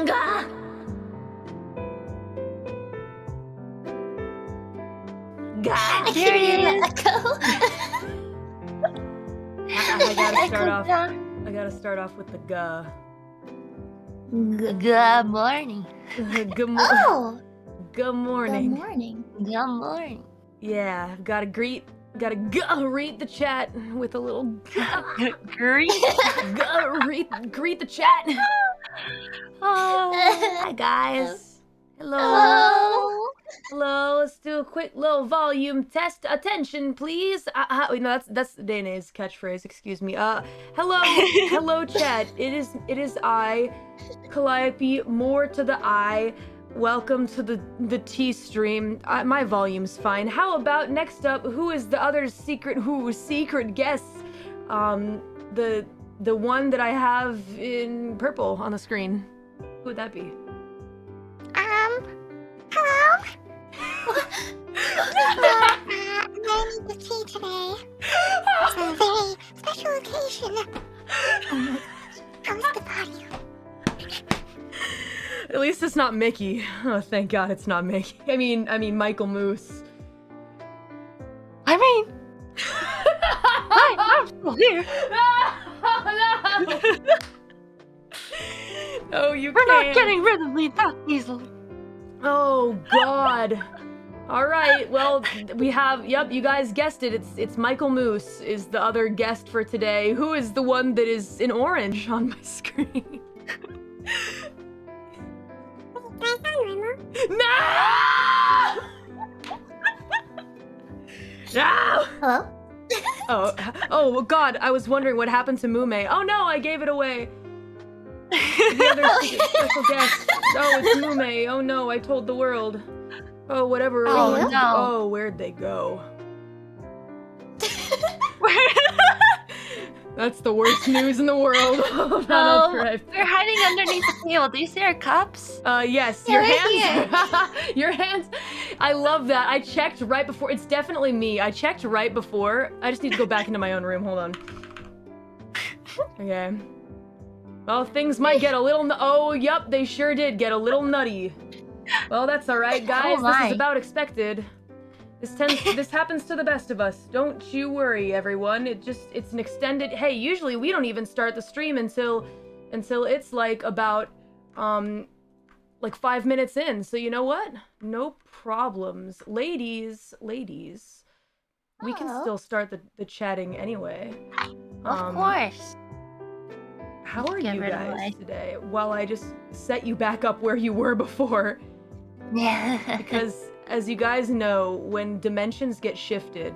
Gah! Gah! I There keep hearing it the echo. I gotta start off. Echo. I gotta start off with the gah. Good morning. Good morning. Oh, Good good morning. morning. Good morning. Yeah, I've gotta read the chat with a little Great. greet the chat. Oh, Hi guys. Hello. Hello. Hello. Let's do a quick little volume test. Attention, please. Wait, no, that's Dana's catchphrase. Excuse me. Hello, chat. It is I, Calliope. More to the I. Welcome to the T stream. My volume's fine. How about next up? Who is the other secret guest? The one that I have in purple on the screen. Who would that be? Hello? I'm learning the tea today. It's a very special occasion. Oh my gosh. How's the body? At least it's not Mickey. Oh, thank God it's not Mickey. I mean Michael Moose. I mean, I'm still here. No, you We're can't. not getting rid of me that easily. Oh God. All right. Well, we have. Yep, you guys guessed it. It's Michael Moose is the other guest for today. Who is the one that is in orange on my screen? Guys, I'm Rima. No! No! Hello? Oh God! I was wondering what happened to Mume. Oh no! I gave it away. The other special guest. Oh, it's Mume. Oh no! I told the world. Oh, whatever. Oh, Hey, no. Oh, where'd they go? That's the worst news in the world. Oh, Oh, no, we're hiding underneath the table. Do you see our cups? yes, Yeah, your right hands. Your hands. I love that. I checked right before. It's definitely me. I checked right before. I just need to go back into my own room. Hold on. Okay. Well, things might get a little. Oh, yep, they sure did get a little nutty. Well, that's all right, guys. This my. is about expected. This happens to the best of us. Don't you worry, everyone. It's an extended. Hey, usually we don't even start the stream until it's like about like 5 minutes in. So you know what? No problems, ladies. We can Hello. still start the chatting anyway. Of course. How are Get you rid of guys my- today? While I just set you back up where you were before. Yeah. Because as you guys know, when dimensions get shifted,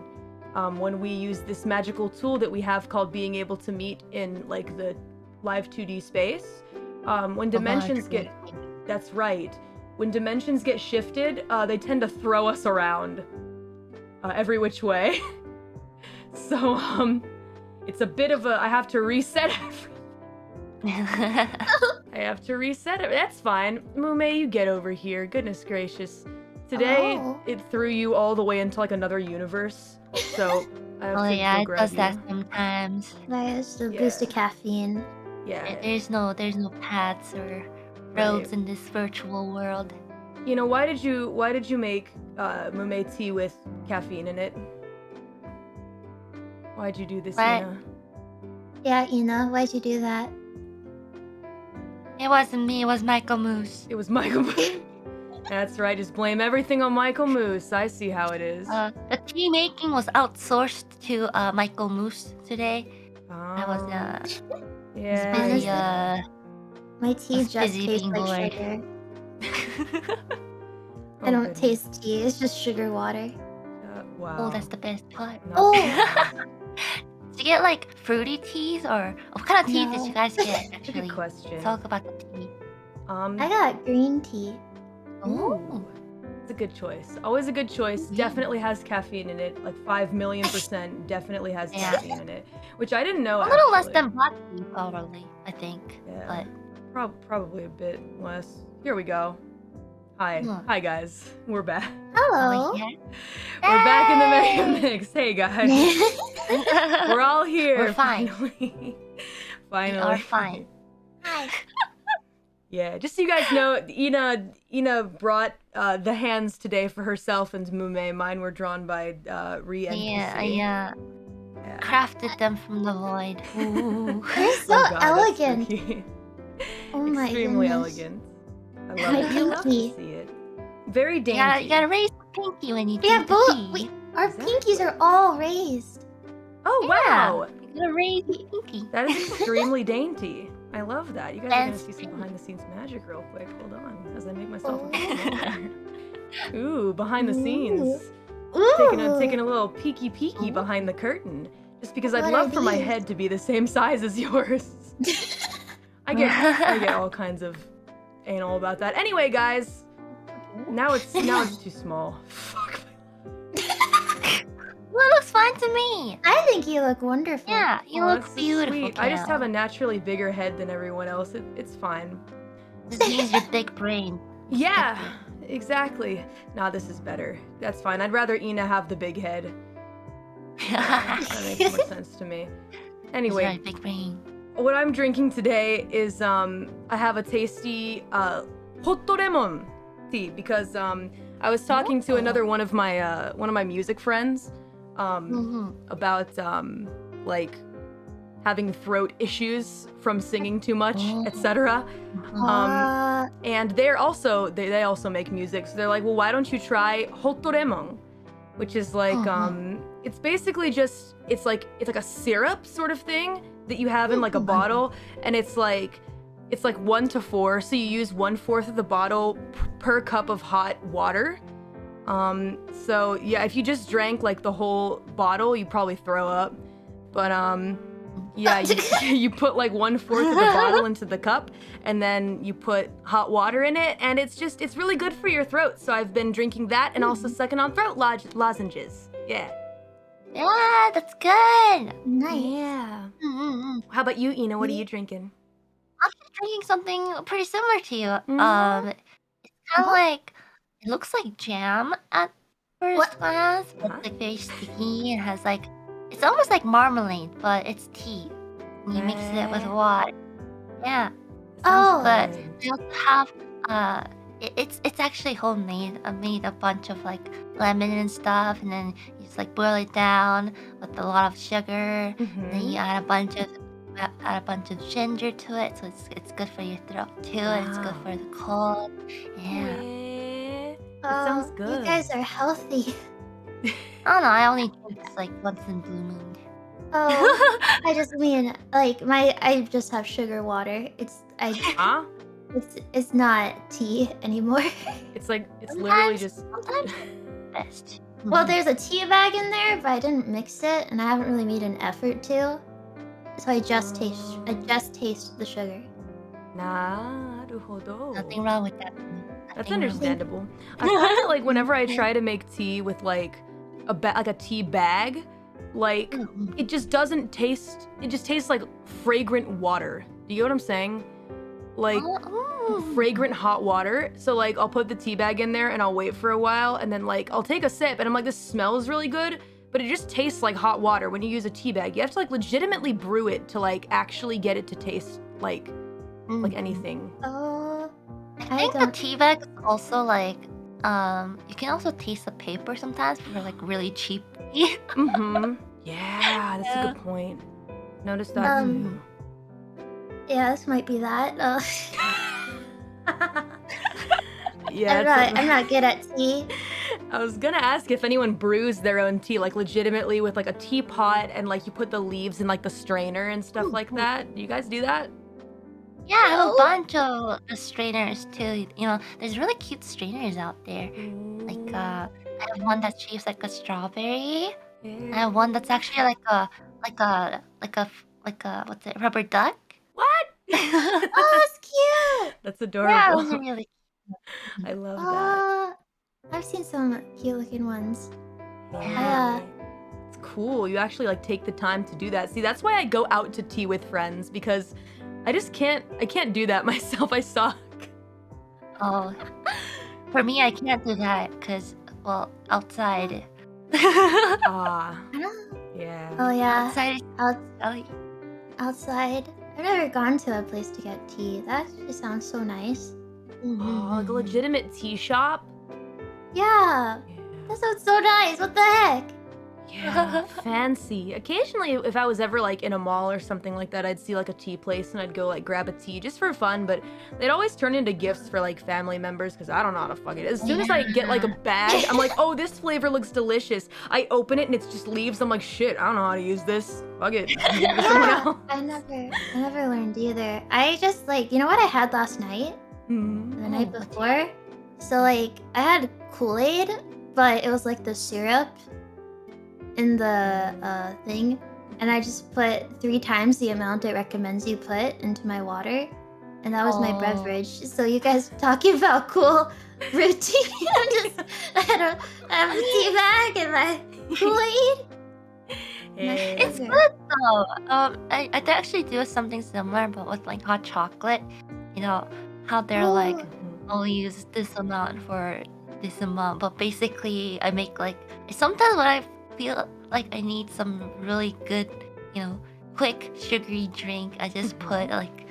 when we use this magical tool that we have called being able to meet in like the live 2D space, when dimensions get, that's right, when dimensions get shifted, they tend to throw us around every which way. So it's a bit of a, I have to reset everything. I have to reset it. That's fine. Mume, you get over here. Goodness gracious. Today, Oh. it threw you all the way into like another universe. So, I have Oh to yeah, go it grab does you. that sometimes. There's the Yeah. boost of caffeine. Yeah. There's no paths or roads in this virtual world. You know, why did you make Mume tea with caffeine in it? Why'd you do this, What? Ina? Yeah, Ina, why'd you do that? It wasn't me, it was Michael Moose. It was Michael Moose. That's right, just blame everything on Michael Moose. I see how it is. The tea making was outsourced to Michael Moose today. I was yeah. busy My tea was just busy tastes being like bored. sugar. Oh, I don't goodness. taste tea, it's just sugar water. Wow. Oh, that's the best part. No. Oh! Did you get like fruity teas or what kind of tea did No. you guys get That's a actually? good question. Talk about the tea. I got green tea. Ooh. It's a good choice. Always a good choice. Yeah. Definitely has caffeine in it. Like 5,000,000% definitely has Yeah. caffeine in it. Which I didn't know. A little less actually. than black tea, probably. I think. Yeah. But Probably a bit less. Here we go. Hi. Huh. Hi, guys. We're back. Hello! oh, yeah. We're back in the Yay! Mega Mix. Hey, guys. We're all here. We're fine. Finally. We Finally. are fine. Hi. Yeah, just so you guys know, Ina brought the hands today for herself and Mume. Mine were drawn by Re and Yeah, PC. yeah. Crafted them from the void. Ooh. You're so Oh God, that's elegant. spooky. Oh my Extremely goodness. elegant. I My love it. You love to pinky. see it. Very dainty. You gotta raise the pinky when you We have drink the both. tea. Our pinkies are all raised. Oh Yeah. wow, You gotta raise the pinky. that is extremely dainty. I love that. You guys are gonna see Fancy. some behind the scenes magic real quick. Hold on, as I make myself a Oh. bit smaller. Ooh, behind the scenes. Ooh. Taking a little peeky behind the curtain. Just because I'd What love are for my these? head to be the same size as yours. I get all kinds of anal about that. Anyway, guys, now it's too small. Fuck. Well, it looks fine to me. I think you look wonderful. Yeah, you Oh, look that's beautiful. sweet. I just Cam. have a naturally bigger head than everyone else. It's fine. This means your big brain. Yeah, exactly. Nah, this is better. That's fine. I'd rather Ina have the big head. That makes more sense to me. Anyway, Anyway, big brain. what I'm drinking today is I have a tasty hot lemon tea because I was talking to another one of my music friends about like having throat issues from singing too much, etc. And they also make music, so they're like, well, why don't you try hot lemon, which is like it's basically just it's like a syrup sort of thing that you have in like a bottle, and it's like 1 to 4, so you use 1/4 of the bottle per cup of hot water. So yeah, if you just drank like the whole bottle, you'd probably throw up. But yeah, you put like 1/4 of the bottle into the cup, and then you put hot water in it, and it's really good for your throat. So I've been drinking that and also sucking on throat lozenges. Yeah. Yeah, that's good. Nice. Yeah. Mm-hmm. How about you, Ina? What are you drinking? I'm just drinking something pretty similar to you. Mhm. It's kind of like it looks like jam at first What? glance, but Huh? it's like very sticky and has like it's almost like marmalade, but it's tea. And you mix it with water. Yeah. Oh. But good. I also have it's actually homemade. I made a bunch of like lemon and stuff, and then you just like boil it down with a lot of sugar. And then you add a bunch of ginger to it, so it's good for your throat too, and it's good Wow. for the cold. Yeah. Yeah. That sounds good. You guys are healthy. I don't know. I only drink this like once in blue moon. Oh, I just mean like I just have sugar water. Huh? It's not tea anymore. It's literally Sometimes- just. sometimes best. Well, there's a tea bag in there, but I didn't mix it, and I haven't really made an effort to. So I just taste the sugar. Naruhodo. Nothing wrong with that. That's Nothing wrong with understandable. I find that like whenever I try to make tea with like a tea bag, like Mhm. it just doesn't taste. It just tastes like fragrant water. Do you get what I'm saying? Like Oh, fragrant hot water. So like I'll put the tea bag in there and I'll wait for a while, and then like I'll take a sip and I'm like, this smells really good, but it just tastes like hot water when you use a tea bag. You have to like legitimately brew it to like actually get it to taste like Mhm. anything. Oh, I think the tea bag is also like you can also taste the paper sometimes for like really cheap tea. Mm-hmm. Yeah, that's a Yeah. good point. Notice that Um, yeah, this might be that. too. Yeah, I'm not good at tea. I was gonna ask if anyone brews their own tea, like legitimately with like a teapot and like you put the leaves in like the strainer and stuff like that. Do you guys do that? Yeah, I have a No. bunch of strainers too. You know, there's really cute strainers out there. Like I have one that's shaped like a strawberry. I have one that's actually like a what's it, rubber duck? What? Oh, it's cute. That's Yeah, adorable. those are really I love that. I've seen some cute looking ones. Yeah. It's cool. You actually like take the time to do that. See, that's why I go out to tea with friends, because I can't do that myself. I suck. Oh, for me, I can't do that because, well, outside. Ah, I don't know. yeah. Oh yeah, Outside is Out, jelly. outside. I've never gone to a place to get tea. That actually sounds so nice. Oh, like a legitimate tea shop. Yeah, that sounds so nice. What the heck? Yeah, fancy. Occasionally, if I was ever like in a mall or something like that, I'd see like a tea place and I'd go like grab a tea just for fun. But they'd always turn into gifts for like family members because I don't know how to fuck it. As soon as I get like a bag, I'm like, oh, this flavor looks delicious. I open it and it's just leaves. I'm like, shit, I don't know how to use this. Fuck it. Give it to someone Yeah, else. I never learned either. I just like, you know what I had last night? Mhm. The night before? So like, I had Kool-Aid, but it was like the syrup in the thing, and I just put 3 times the amount it recommends you put into my water, and that was my Oh. beverage. So you guys talking about cool routine? I have a tea bag and my Kool-Aid. Hey. It's good though. I actually do something similar, but with like hot chocolate. You know how they're like, Mhm. I'll use this amount for this amount, but basically I make like sometimes when I feel like I need some really good, quick sugary drink, I just put like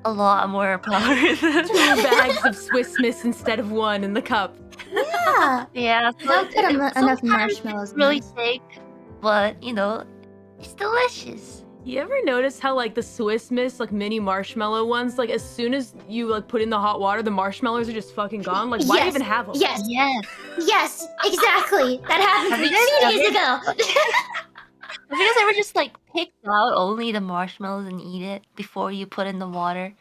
a lot more powder. 2 bags of Swiss Miss instead of 1 in the cup. Yeah. Yeah, so Don't put enough sometimes marshmallows it's in really this. thick, but it's delicious. You ever notice how like the Swiss Miss like mini marshmallow ones, like as soon as you like put in the hot water, the marshmallows are just fucking gone? Like why Yes, even have them? Yes, Yes. yes, exactly. That happened to me 2 days ago. Have you guys ever just like picked out only the marshmallows and eat it before you put in the water?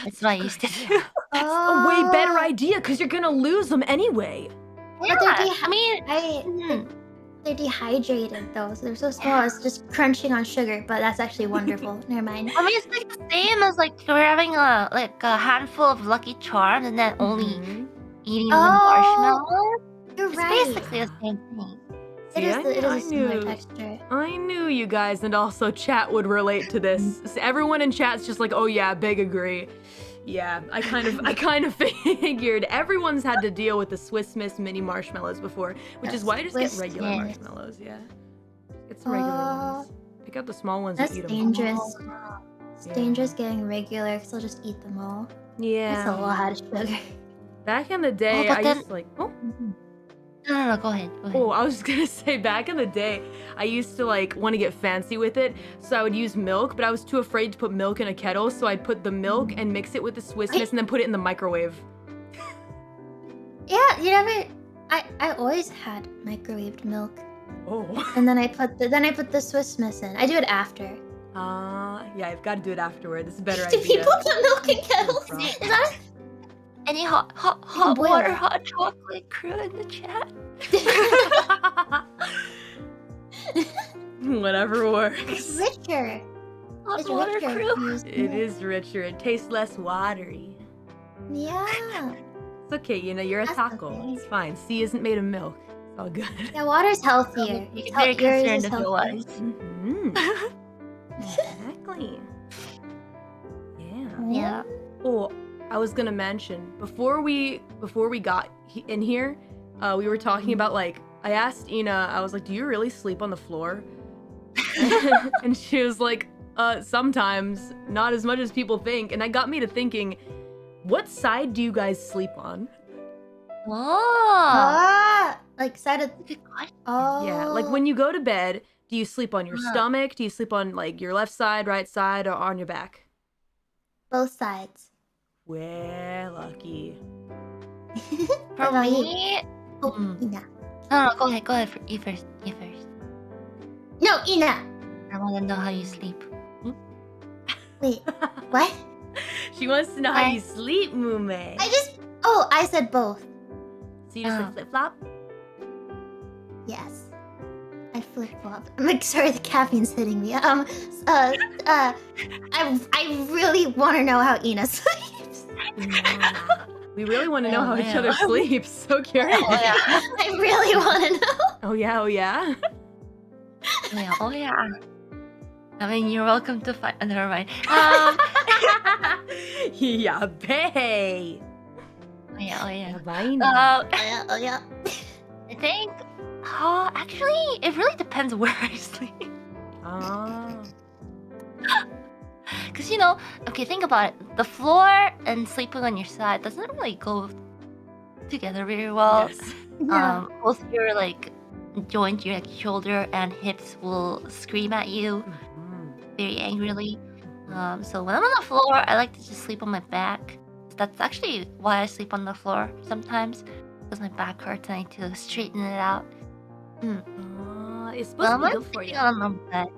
That's what I used to do. That's a way better Oh. idea because you're gonna lose them anyway. But they're Yeah, I mean, I they're dehydrated though, so they're so small. It's just crunching on sugar, but that's actually wonderful. Never mind. it's like the same as like you're having a handful of Lucky Charms and then only Mhm. eating the Oh, marshmallow. You're It's right. basically the same thing. It See, is. I It is knew- a I similar knew. texture. I knew you guys and also chat would relate to this. So everyone in chat's just like, oh yeah, big agree. Yeah, I kind of figured everyone's had to deal with the Swiss Miss mini marshmallows before, which is why I just get Swiss regular Miss. marshmallows. Yeah, get some regular ones. Pick out the small ones That's and eat them. dangerous. It's Yeah. dangerous getting regular because I'll just eat them all. Yeah. That's a lot of sugar. Back in the day, but I then- used to like. Oh, No, go ahead. Go ahead. oh, I was just gonna say, back in the day, I used to like want to get fancy with it, so I would use milk, but I was too afraid to put milk in a kettle, so I'd put the milk and mix it with the Swiss Miss and then put it in the microwave. Yeah, you never. I always had microwaved milk, Oh. and then I put the Swiss Miss in. I do it after. Yeah, I've got to do it afterward. This is a better Do idea. people put milk in kettles? Right. Is that Any hot boil water, it. hot chocolate crew in the chat? Whatever works. it's richer? Hot It's water richer. crew. if you use It milk. is richer. It tastes less watery. Yeah. It's okay, you're a That's taco. okay. It's fine. C isn't made of milk. It's all good. Yeah, water's healthier. You'd be It's very yours concerned is if it healthier. was. Mhm. Exactly. Yeah. Yeah. Oh, I was gonna mention before we got in here, we were talking about like I asked Ina, I was like, "Do you really sleep on the floor?" And she was like, sometimes, not as much as people think." And that got me to thinking, what side do you guys sleep on? Oh. Like side of. Good question. Oh. Yeah, like when you go to bed, do you sleep on your stomach? Do you sleep on like your left side, right side, or on your back? Both sides. We're lucky. What For about you? me, Oh, Mm. Ina. no, go ahead. Go ahead. You first. You first. No, Ina. I want to know how you sleep. Wait, what? She wants to know how I- you sleep, Mume. I said both. So you just Oh. like flip flop? Yes. I flip flop. I'm like, sorry, the caffeine's hitting me. I really want to know how Ina sleeps. We really want to know Oh, how each man. other sleeps. So curious. Oh yeah. I really want to know. Oh yeah, oh yeah. Oh yeah. Oh yeah. I mean, you're welcome to find. Never mind. Yeah, bae. Oh yeah. Oh yeah. Yeah, bye. Oh yeah. I think. Actually, it really depends where I sleep. Ah. because okay, think about it. The floor and sleeping on your side doesn't really go together very well. Yes. Yeah. Both your like joints, your like shoulder and hips will scream at you very angrily. So when I'm on the floor, I like to just sleep on my back. That's actually why I sleep on the floor sometimes, because my back hurts and I need to straighten it out. It's Well, supposed I'm to be not good for sleeping you. on the bed.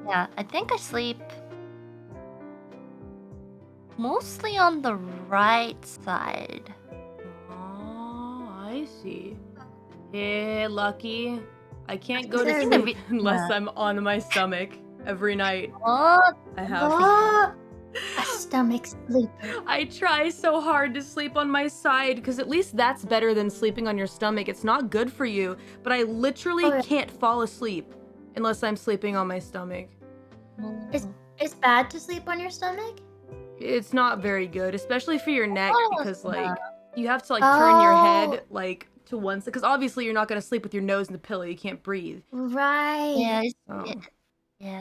Yeah, I think I sleep mostly on the right side. Oh, I see. Yeah, lucky. I can't go Is to there a sleep re- unless Yeah. I'm on my stomach every night. Oh, I have. Oh, a stomach sleeper. I try so hard to sleep on my side because at least that's better than sleeping on your stomach. It's not good for you, but I literally Oh, yeah. can't fall asleep unless I'm sleeping on my stomach. It's bad to sleep on your stomach? It's not very good, especially for your neck Oh, because it's like not. you have to like turn your Oh. head like to one side because obviously you're not gonna sleep with your nose in the pillow. You can't breathe. Right. Yeah, So yeah.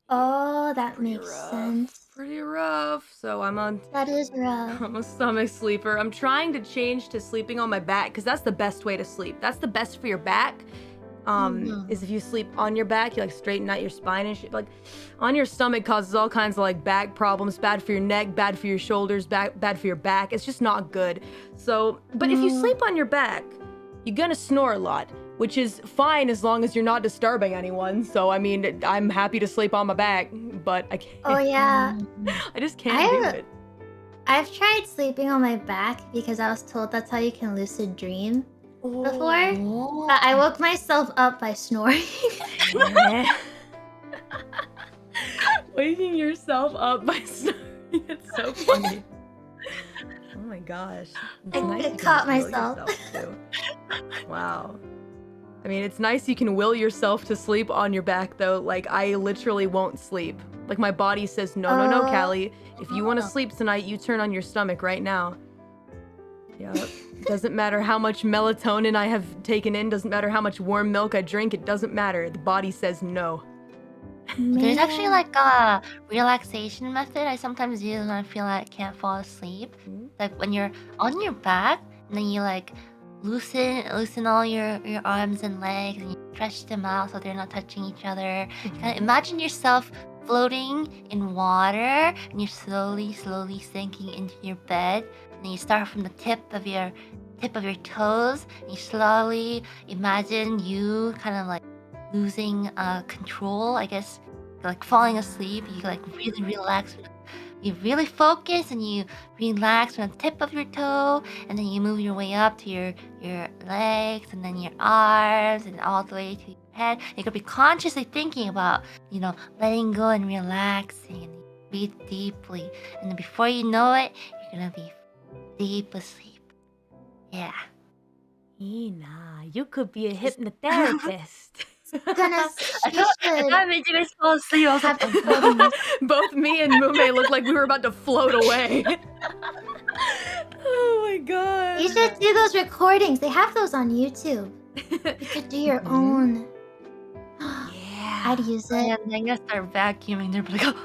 Oh, that pretty makes rough. sense. Pretty rough. So I'm on. That is rough. I'm a stomach sleeper. I'm trying to change to sleeping on my back because that's the best way to sleep. That's the best for your back. Is if you sleep on your back, you like straighten out your spine and shit. Like on your stomach causes all kinds of like back problems, bad for your neck, bad for your shoulders, bad for your back. It's just not good. So, but if you sleep on your back, you're gonna snore a lot, which is fine as long as you're not disturbing anyone. So I mean, I'm happy to sleep on my back, but I can't. Oh yeah. I just can't do I've- it. I've tried sleeping on my back because I was told that's how you can lucid dream before. Oh. But I woke myself up by snoring. Yeah. Waking yourself up by snoring. It's so funny. Oh my gosh. It's I nice you can caught will myself. yourself, too. Wow. I mean, it's nice you can will yourself to sleep on your back, though. Like, I literally won't sleep. Like, my body says, no, Oh. Callie. If you want to sleep tonight, you turn on your stomach right now. Yeah. Doesn't matter how much melatonin I have taken in. Doesn't matter how much warm milk I drink. It doesn't matter. The body says no. There's actually Man. like a relaxation method I sometimes use when I feel like I can't fall asleep. Mhm. Like when you're on your back and then you like loosen all your arms and legs and you stretch them out so they're not touching each other. Kind of imagine yourself floating in water and you're slowly sinking into your bed. And then you start from the tip of your toes and you slowly imagine you kind of like losing control, I guess, like falling asleep. You like really relax, you really focus and you relax from the tip of your toe, and then you move your way up to your legs and then your arms and all the way to your head. You could be consciously thinking about letting go and relaxing, and you breathe deeply, and then before you know it, you're gonna be deep asleep. Yeah. Ina, you could be a hypnotherapist. Goodness, you should I made you guys fall asleep. I was have like, recordings. Both me and Mume looked like we were about to float away. Oh my god. You should do those recordings. They have those on YouTube. You could do your Mhm. own. Yeah. I'd use it. and then you start vacuuming. They're like,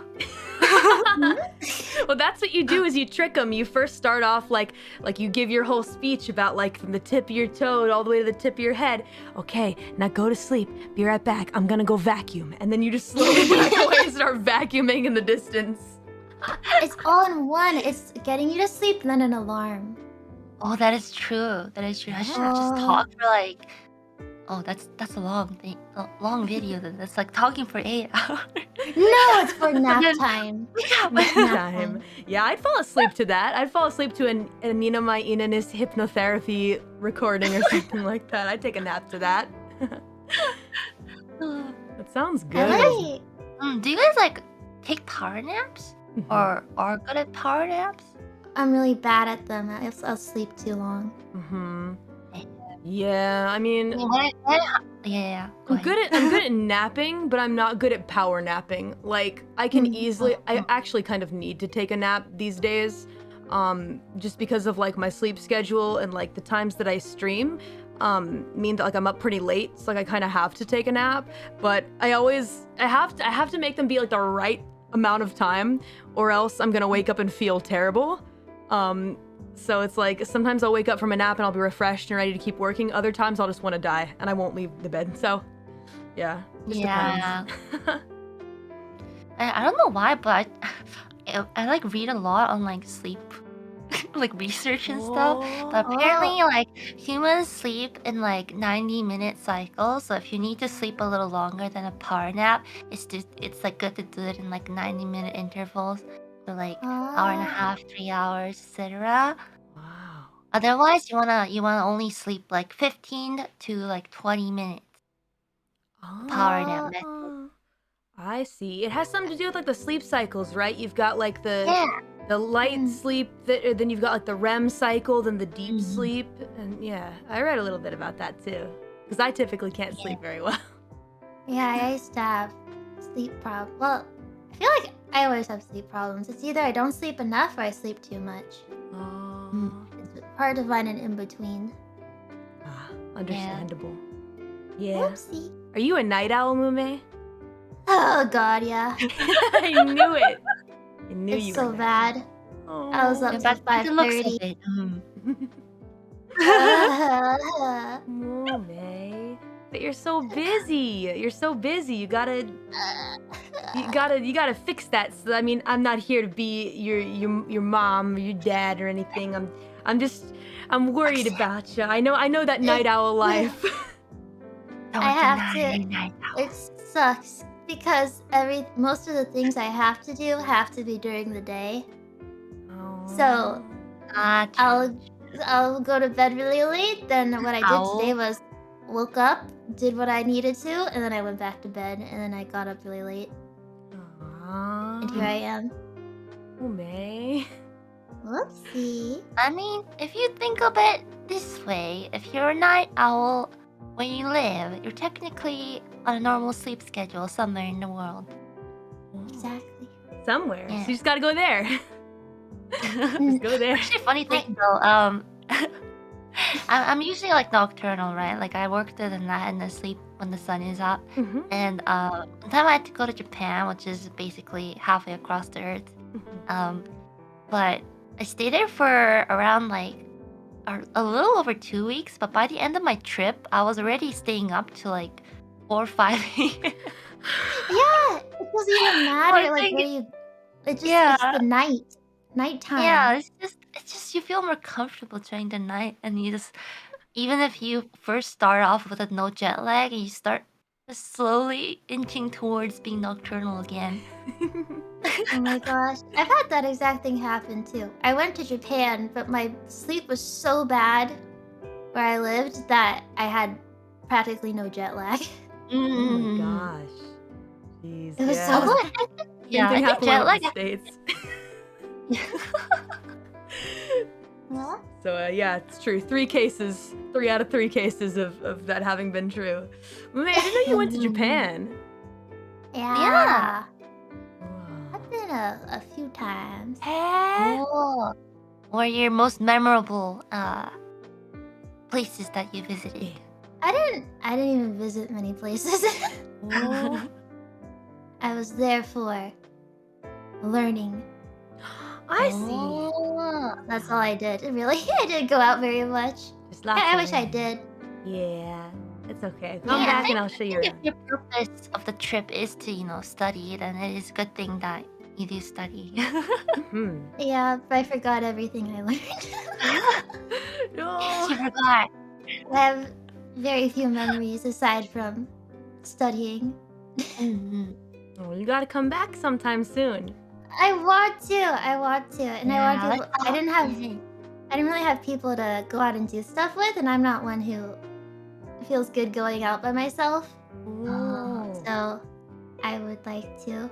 Well, that's what you do is you trick them. You first start off like you give your whole speech about like from the tip of your toe all the way to the tip of your head. Okay, now go to sleep. Be right back. I'm gonna go vacuum. And then you just slowly back away and start vacuuming in the distance. It's all in one. It's getting you to sleep, then an alarm. oh, that is true. That is true. I should have just Oh. talked for like. Oh, that's a long thing, a long video. That's like talking for 8 hours. No, it's for nap then- time. Next Nap time. Yeah, I'd fall asleep to that. I'd fall asleep to an Nina My Inanis hypnotherapy recording or something like that. I'd take a nap to that. That sounds good. I like. Do you guys like take power naps Mhm. or are good at power naps? I'm really bad at them. I'll sleep too long. Mhm. Yeah, I mean, I mean, yeah. Go I'm ahead. good at napping, but I'm not good at power napping. Like I can easily I actually kind of need to take a nap these days. Just because of like my sleep schedule and like the times that I stream mean that like I'm up pretty late. So like I kind of have to take a nap, but I have to make them be like the right amount of time, or else I'm gonna wake up and feel terrible. So it's like sometimes I'll wake up from a nap and I'll be refreshed and ready to keep working. Other times I'll just want to die and I won't leave the bed. So, yeah. Just Yeah. depends. I don't know why, but I like read a lot on like sleep, like research and stuff. But apparently, like humans sleep in like 90-minute cycles. So if you need to sleep a little longer than a power nap, it's like good to do it in like 90-minute intervals. So like hour and a half, 3 hours, etc. Wow. Otherwise, you wanna only sleep like 15 to like 20 minutes. Power nap method. I see. It has something to do with like the sleep cycles, right? You've got like the Yeah. light sleep, then you've got like the REM cycle, then the deep sleep, and yeah, I read a little bit about that too, because I typically can't sleep very well. Yeah, I used to have sleep problems. Well, I feel like I always have sleep problems. It's either I don't sleep enough or I sleep too much. It's hard to find an in between. Understandable. Yeah. Oopsie. Are you a night owl, Mume? Oh god, yeah. I knew it. I knew you It's were so night bad. owl. I was up But till by the looks of 5:30. it, Mume. But you're so busy. You're so busy. You gotta fix that. So, I mean, I'm not here to be your mom or your dad or anything. I'm worried about you. I know that night owl life. don't I have deny to- night owl. It sucks because most of the things I have to do have to be during the day. So Gotcha. I'll go to bed really late. Then what I did Owl. today was woke up, did what I needed to, and then I went back to bed. And then I got up really late, and here I am. Mume. Whoopsie. I mean, if you think of it this way, if you're a night owl where you live, you're technically on a normal sleep schedule somewhere in the world. Exactly. Somewhere. Yeah. So you just gotta go there. Just go there. Actually, funny thing though, I'm usually like nocturnal, right? Like I work through the night and I sleep when the sun is up. Mhm. And one time I had to go to Japan, which is basically halfway across the earth. But I stayed there for around like a little over 2 weeks. But by the end of my trip, I was already staying up to like 4 or 5 a.m. Yeah, it doesn't even matter like think- where you. It just Yeah. it's the nighttime. Yeah, it's just you feel more comfortable during the night, and you just even if you first start off with a no jet lag, and you start just slowly inching towards being nocturnal again. Oh my gosh, I've had that exact thing happen too. I went to Japan, but my sleep was so bad where I lived that I had practically no jet lag. Oh my Mm. gosh. Jeez. It was yeah. so bad. Yeah, I Same thing think happened jet when I was lag. in the States. What? So yeah, it's true. 3 out of 3 cases of that having been true. Man, I didn't know you went to Japan. Yeah. Yeah. I've been a few times. Oh. What are your most memorable places that you visited? I didn't even visit many places. Oh. I was there for learning. I see. Oh. That's all I did. Really, I didn't go out very much. Just lots I of wish I learning. did. Yeah, it's okay. Come Yeah, I back think- and I'll show you If around. your purpose of the trip is to, study, then it is a good thing that you do study. Hmm. Yeah, but I forgot everything I learned. No. You forgot. I have very few memories aside from studying. Mhm. Oh, you gotta come back sometime soon. I want to, and Yeah, I want let's people. I talk. didn't really have people to go out and do stuff with, and I'm not one who feels good going out by myself. Oh. So I would like to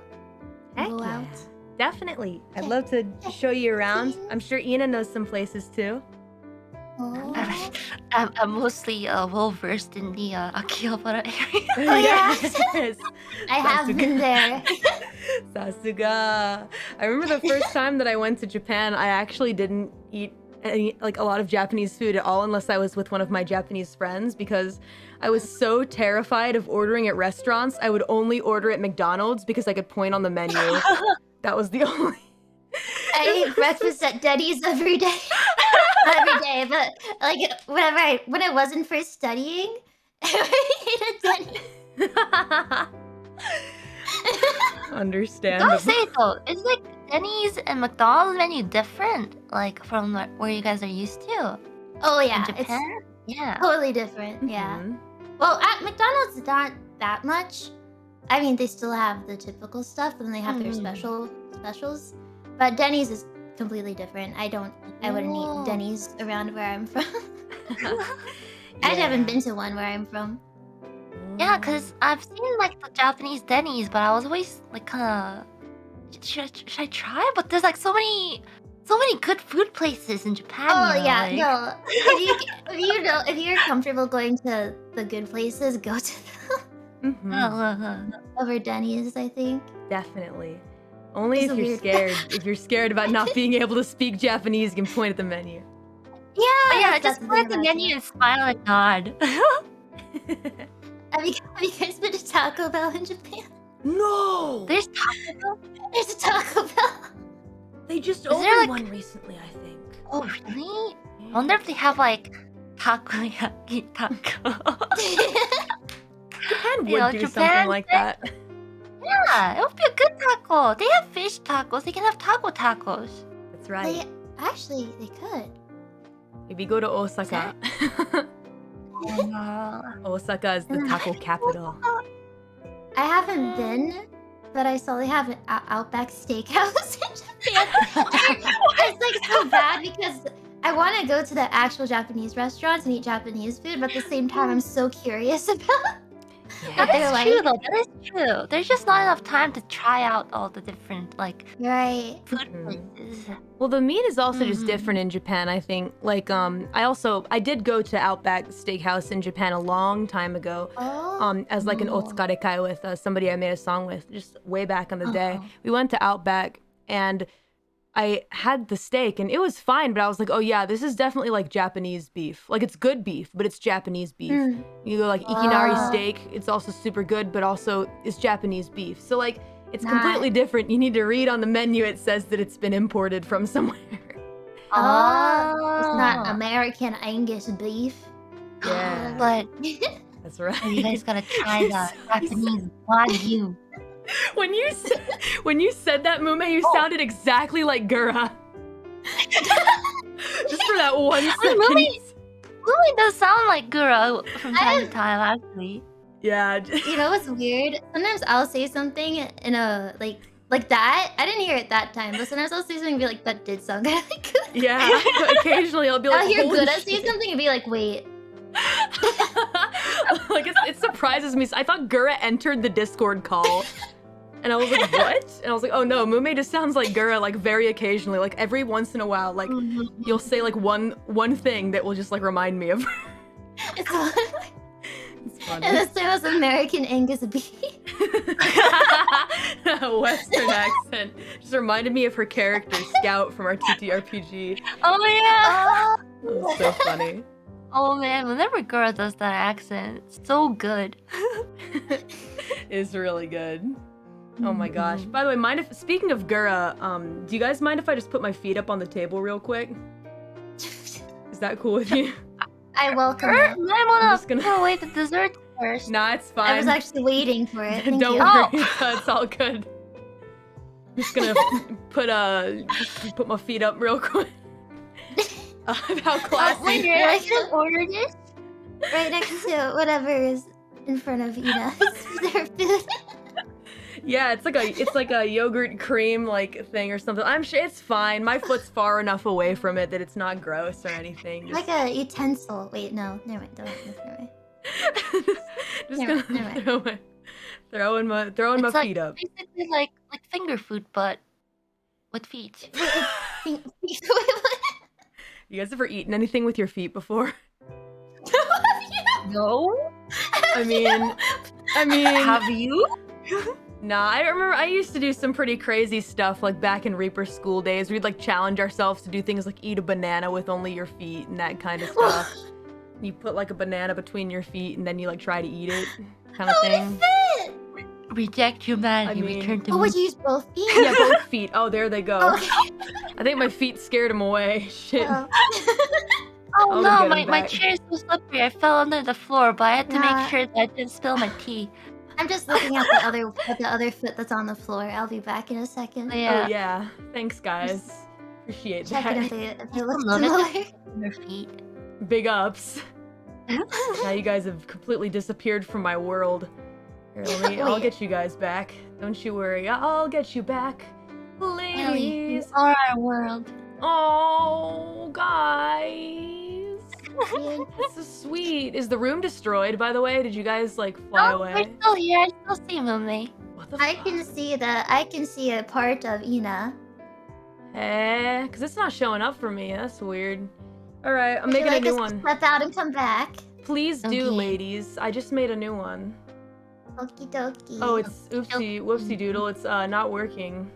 Heck go yeah. out. Definitely. I'd love to show you around. I'm sure Ina knows some places too. Oh, I'm mostly well versed in the Akihabara area. Oh, yeah. Yes. I have been there. Sasuga. I remember the first time that I went to Japan, I actually didn't eat like a lot of Japanese food at all unless I was with one of my Japanese friends because I was so terrified of ordering at restaurants. I would only order at McDonald's because I could point on the menu. That was the only. I eat breakfast at Denny's every day. Not every day, but like when I wasn't first studying, I ate at Denny's. Understandable. Gotta say though, is like Denny's and McDonald's menu different, like from where you guys are used to Oh in yeah, it's Japan? Yeah. totally different. Yeah. Mhm. Well, at McDonald's, not that much. I mean, they still have the typical stuff, and then they have their specials. But Denny's is completely different. I wouldn't Oh. eat Denny's around where I'm from. I actually haven't been to one where I'm from. Yeah, cause I've seen like the Japanese Denny's, but I was always like kind of, should I try? But there's like so many good food places in Japan. Oh you know, yeah, like- no. If you're comfortable going to the good places, go to Mhm. over Denny's. I think. Definitely. Only It's if a you're weird- scared. If you're scared about not being able to speak Japanese, you can point at the menu. Yeah. But yeah, that's just the point thing at the about menu it. and smile and nod. Have you guys been to Taco Bell in Japan? No! There's Taco Bell. There's a Taco Bell. They just there, opened like- one recently, I think. Oh really? I wonder if they have like takoyaki taco. Japan would You know, do Japan something like that. Yeah, it would be a good taco. They have fish tacos. They can have taco tacos. That's right. They could. Maybe go to Osaka. Osaka is the taco capital. I haven't been, but I saw they have an Outback Steakhouse in Japan. It's like so bad because I want to go to the actual Japanese restaurants and eat Japanese food, but at the same time, I'm so curious about. Yeah. they're That's like- true though. That is true. There's just not enough time to try out all the different like Right. food Mhm. places. Well, the meat is also just Mhm. different in Japan, I think. Like, I did go to Outback Steakhouse in Japan a long time ago. Oh. As like an Oh. otsukarekai with somebody I made a song with just way back in the day. Oh. We went to Outback and I had the steak and it was fine, but I was like, oh yeah, this is definitely like Japanese beef. Like it's good beef, but it's Japanese beef. Mm. You go like Ikinari Ah. steak, it's also super good, but also it's Japanese beef. So like it's Nah. completely different. You need to read on the menu, it says that it's been imported from somewhere. Oh, it's not American Angus beef. Yeah. But That's right. you guys gotta try the Japanese Wagyu. When you said that, Mume, you Oh. sounded exactly like Gura. Just for that one second. Mume- Louis does sound like Gura from time to time, actually. Yeah. You know what's weird? Sometimes I'll say something in a like that. I didn't hear it that time, but sometimes I'll say something and be like, that did sound kind of like good. Yeah. Occasionally I'll be like, I'll hear "Holy good at say shit." something and be like, wait. Like it surprises me. I thought Gura entered the Discord call. And I was like, what? And I was like, oh no, Mume just sounds like Gura, like very occasionally, like every once in a while, like you'll say like one thing that will just like remind me of her. It's fun. It's funny. And this time it was American Angus beef. Western accent. Just reminded me of her character, Scout from our TTRPG. Oh yeah. That was so funny. Oh man, whenever Gura does that accent, it's so good. It's really good. Oh my gosh. Mhm. By the way, speaking of Gura, do you guys mind if I just put my feet up on the table real quick? Is that cool with you? I welcome I it. wanna just gonna- put away the dessert first. Nah, it's I was fine. actually waiting for it. Thank Don't you. worry, Oh. it's all good. I'm just gonna put my feet up real quick. How classy. Wait, did I just order this? Right next to whatever is in front of Ina. Their food. Yeah, it's like a yogurt cream like thing or something. I'm sure it's fine. My foot's far enough away from it that it's not gross or anything. Just, Like a utensil. Wait, no. Never mind. Never mind. just Never gonna mind. throwing my It's like feet up. basically like finger food, but with feet. Wait, You guys ever eaten anything with your feet before? No. I mean, Have you? Nah, I remember I used to do some pretty crazy stuff like back in Reaper school days. We'd like challenge ourselves to do things like eat a banana with only your feet and that kind of stuff. You put like a banana between your feet and then you like try to eat it, kind of thing. Reject humanity. I mean- Return to Oh, me. would you use both feet? Yeah, both feet. Oh, there they go. Okay. I think my feet scared him away. Shit. Oh. Oh I'll no, get 'em my back. chair is so slippery. I fell under the floor, but I had to Nah. make sure that I didn't spill my tea. I'm just looking at the other foot that's on the floor. I'll be back in a second. Yeah. Oh yeah. Thanks, guys. Appreciate Checking that. if they look Love it. similar. Your feet. Big ups. Now you guys have completely disappeared from my world. Here, I'll Wait. get you guys back. Don't you worry. I'll get you back. Ellie, you Ladies. are our world. Oh, guys. That's so sweet. Is the room destroyed, by the way? Did you guys, like, fly Oh, away? we're still here. I still see Mummy. What the I fuck? can see a part of Ina. Because it's not showing up for me. That's weird. Alright, I'm Would you making like a new us to one. step out and come back. Please do, Okay. ladies. I just made a new one. Okie dokie. Oh, it's oopsie, whoopsie doodle. It's not working.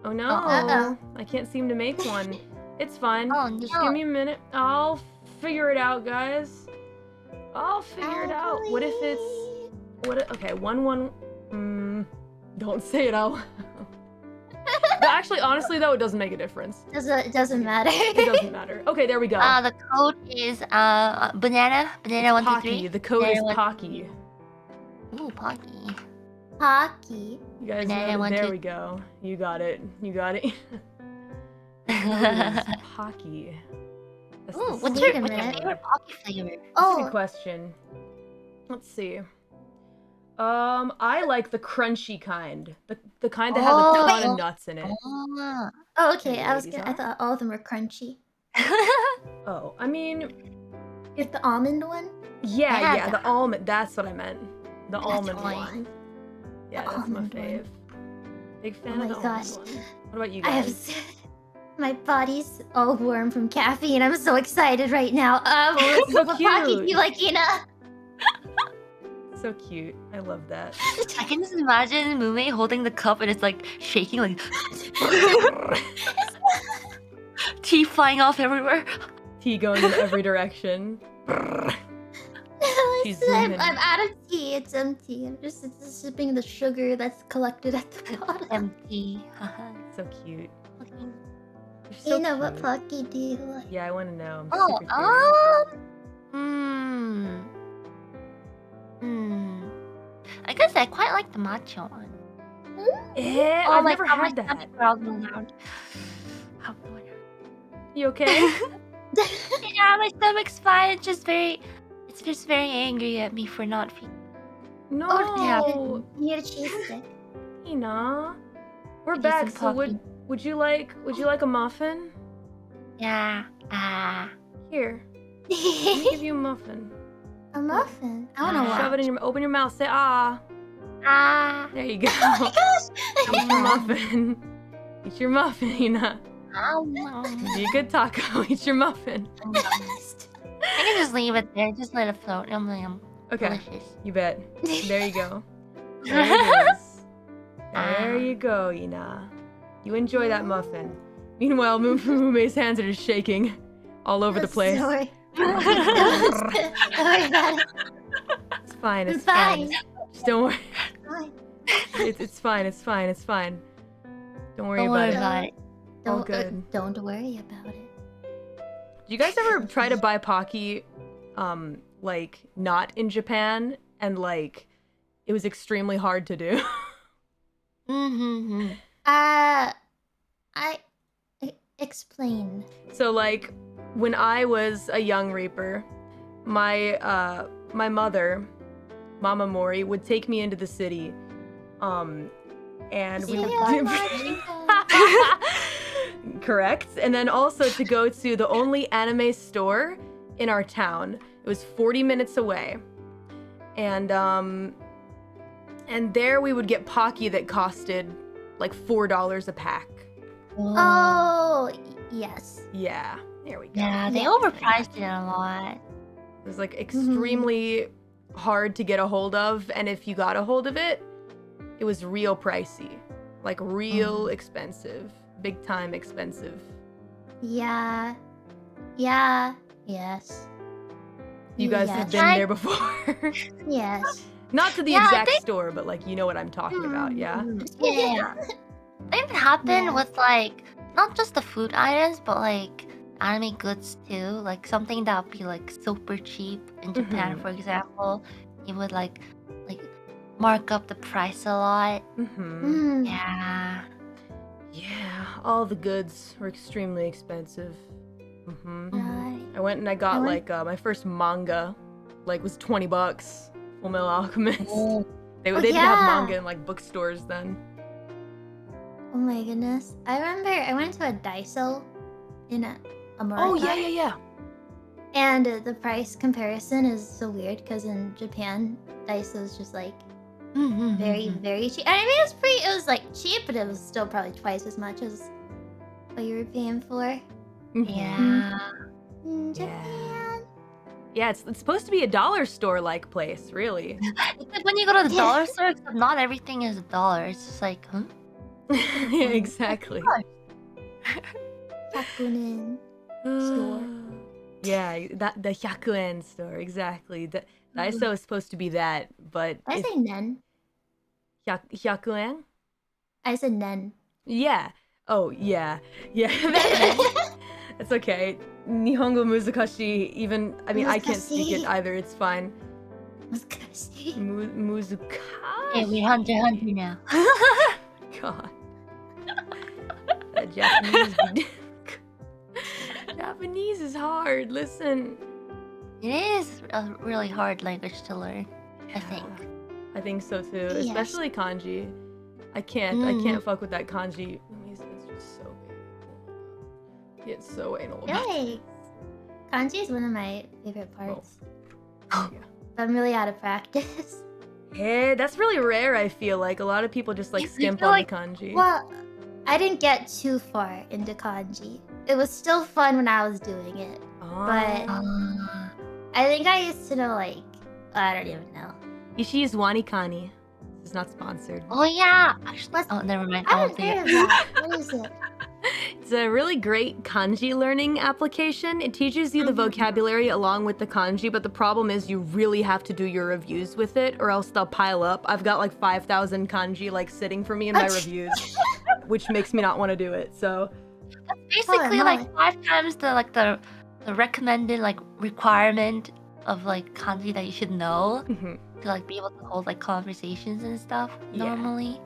Oh no, Uh-oh. I can't seem to make one. It's fine. Oh Just no. give me a minute. I'll figure it out, guys. I'll figure it out. What if it's okay? Don't say it out. But actually, honestly, though, it doesn't make a difference. It doesn't matter. It doesn't matter. Okay, there we go. The code is banana It's 1 2 Pocky. 3. The code is Banana one, Pocky. Ooh, Pocky. Hockey. You guys Banana know. one, There two- we go. You got it. You got it. Code is Pocky. That's Ooh, the what's Wait your a minute. favorite Pocky flavor? That's a Oh, good question. Let's see. I like the crunchy kind. The kind that has a Oh. ton of nuts in it. Oh. oh, okay. I Ladies are. thought all of them were crunchy. Oh, I mean, Is the almond one? yeah, Yeah. the almond. That's what I meant. The That's almond fine. one. Yeah, The that's my almond one. fave. Big fan Oh of my the gosh. almond one. What about you I have. guys? My body's all warm from caffeine. I'm so excited right now. Oh, that's so what Pocky do cute. you like, Ina? So cute. I love that. I can just imagine Mume holding the cup and it's like shaking, like tea flying off everywhere. Tea going in every direction. She's zooming. I'm out of tea. It's empty. I'm just sipping the sugar that's collected at the bottom. Empty. So cute. Okay. You're so Ina, what cute. Pocky do you like? Yeah, I want to know. I'm Oh, super curious. I guess I quite like the matcha one. Eh, Oh, I've my never God, my had that. stomach growled loud. How do You okay? Yeah, my stomach's fine. It's just very angry at me for not feeding. No, Oh, you need a cheese stick. Ina. We're Eat back. some So Pocky. would you like a muffin? Yeah. Here, let me give you a muffin. A muffin. I want to Ah. Shove it in your open your mouth. Say ah. Ah. There you go. Oh my gosh! Eat your muffin. Eat your muffin, Ina. Be a good taco. Eat your muffin. I can just leave it there. Just let it float. Yum yum. Okay, Delicious. you bet. There you go. There it is. There you go, Ina. You enjoy that muffin. Meanwhile, Mume's hands are just shaking all over the place. Sorry. Don't worry about it. It's fine. I'm It's fine. fine. Just don't worry. Fine. It's fine. It's fine. It's fine. Don't worry Don't about worry it. about it. All Don't, good. don't worry about it. Do you guys ever try to buy Pocky, like not in Japan, and like it was extremely hard to do? Mm-hmm. Explain. So like when I was a young Reaper, my my mother, Mama Mori, would take me into the city, and we See, correct, and then also to go to the only anime store in our town. It was 40 minutes away, and there we would get Pocky that costed like $4 a pack. Oh, yes. Yeah, there we go. Yeah, they Yeah. overpriced it a lot. It was like extremely hard to get a hold of, and if you got a hold of it, it was real pricey. Like real expensive. Big time expensive. Yeah. Yeah. Yes. You guys Yes. have been there before. Yes. Not to the Yeah, I exact think- store, but like you know what I'm talking about, yeah? Yeah. I think it happened Yeah. with like not just the food items, but like anime goods too. Like something that would be like super cheap in Japan, Mhm. for example. You would like mark up the price a lot. Mm-hmm. Mm. Yeah. Yeah, all the goods were extremely expensive. Mm-hmm. Right. I went and I got went- like my first manga, like was $20. Full Metal Alchemist. Oh. They Oh, didn't have yeah. manga in like bookstores then. Oh my goodness. I remember I went to a Daiso in America. Oh yeah. And the price comparison is so weird because in Japan, Daiso is just like very, very cheap. I mean, it was like cheap, but it was still probably twice as much as what you were paying for. Mhm. Yeah. Japan. Yeah, it's supposed to be a dollar store like place, really. It's like when you go to the Yeah. dollar store, except not everything is a dollar. It's just like, huh? Yeah, exactly. Hakunen. Store. Yeah, that the Hyakuen store, exactly. The Daiso is supposed to be that, but I say nen. Hyakuen? I said nen. Yeah. Oh, yeah. Yeah. It's okay. Nihongo muzakashi, even, I mean, I can't speak it Muzakashi. either, it's fine. Muzukashi. Muzukashi? Hey, we're 100 now. God. That Japanese. Japanese is hard, listen. It is a really hard language to learn, I think. I think so too, Yes. especially kanji. I can't fuck with that kanji. It's just so big. It's so anal. about Really? Kanji is one of my favorite parts. Oh. Yeah. I'm really out of practice. Hey, that's really rare, I feel like. A lot of people just like You skimp feel on like- the kanji. Well, I didn't get too far into kanji. It was still fun when I was doing it. Ah. I think I used to know like I don't even know. Ishi is Wanikani. This is not sponsored. Oh yeah. Actually, What's- oh, never mind. I I won't haven't say heard it. of that. What is it? It's a really great kanji learning application. It teaches you the vocabulary along with the kanji, but the problem is you really have to do your reviews with it or else they'll pile up. I've got like 5,000 kanji like sitting for me in my reviews, which makes me not want to do it. So, Basically, my. like 5 times the recommended like requirement of like kanji that you should know mhm, to like be able to hold like conversations and stuff Yeah. normally.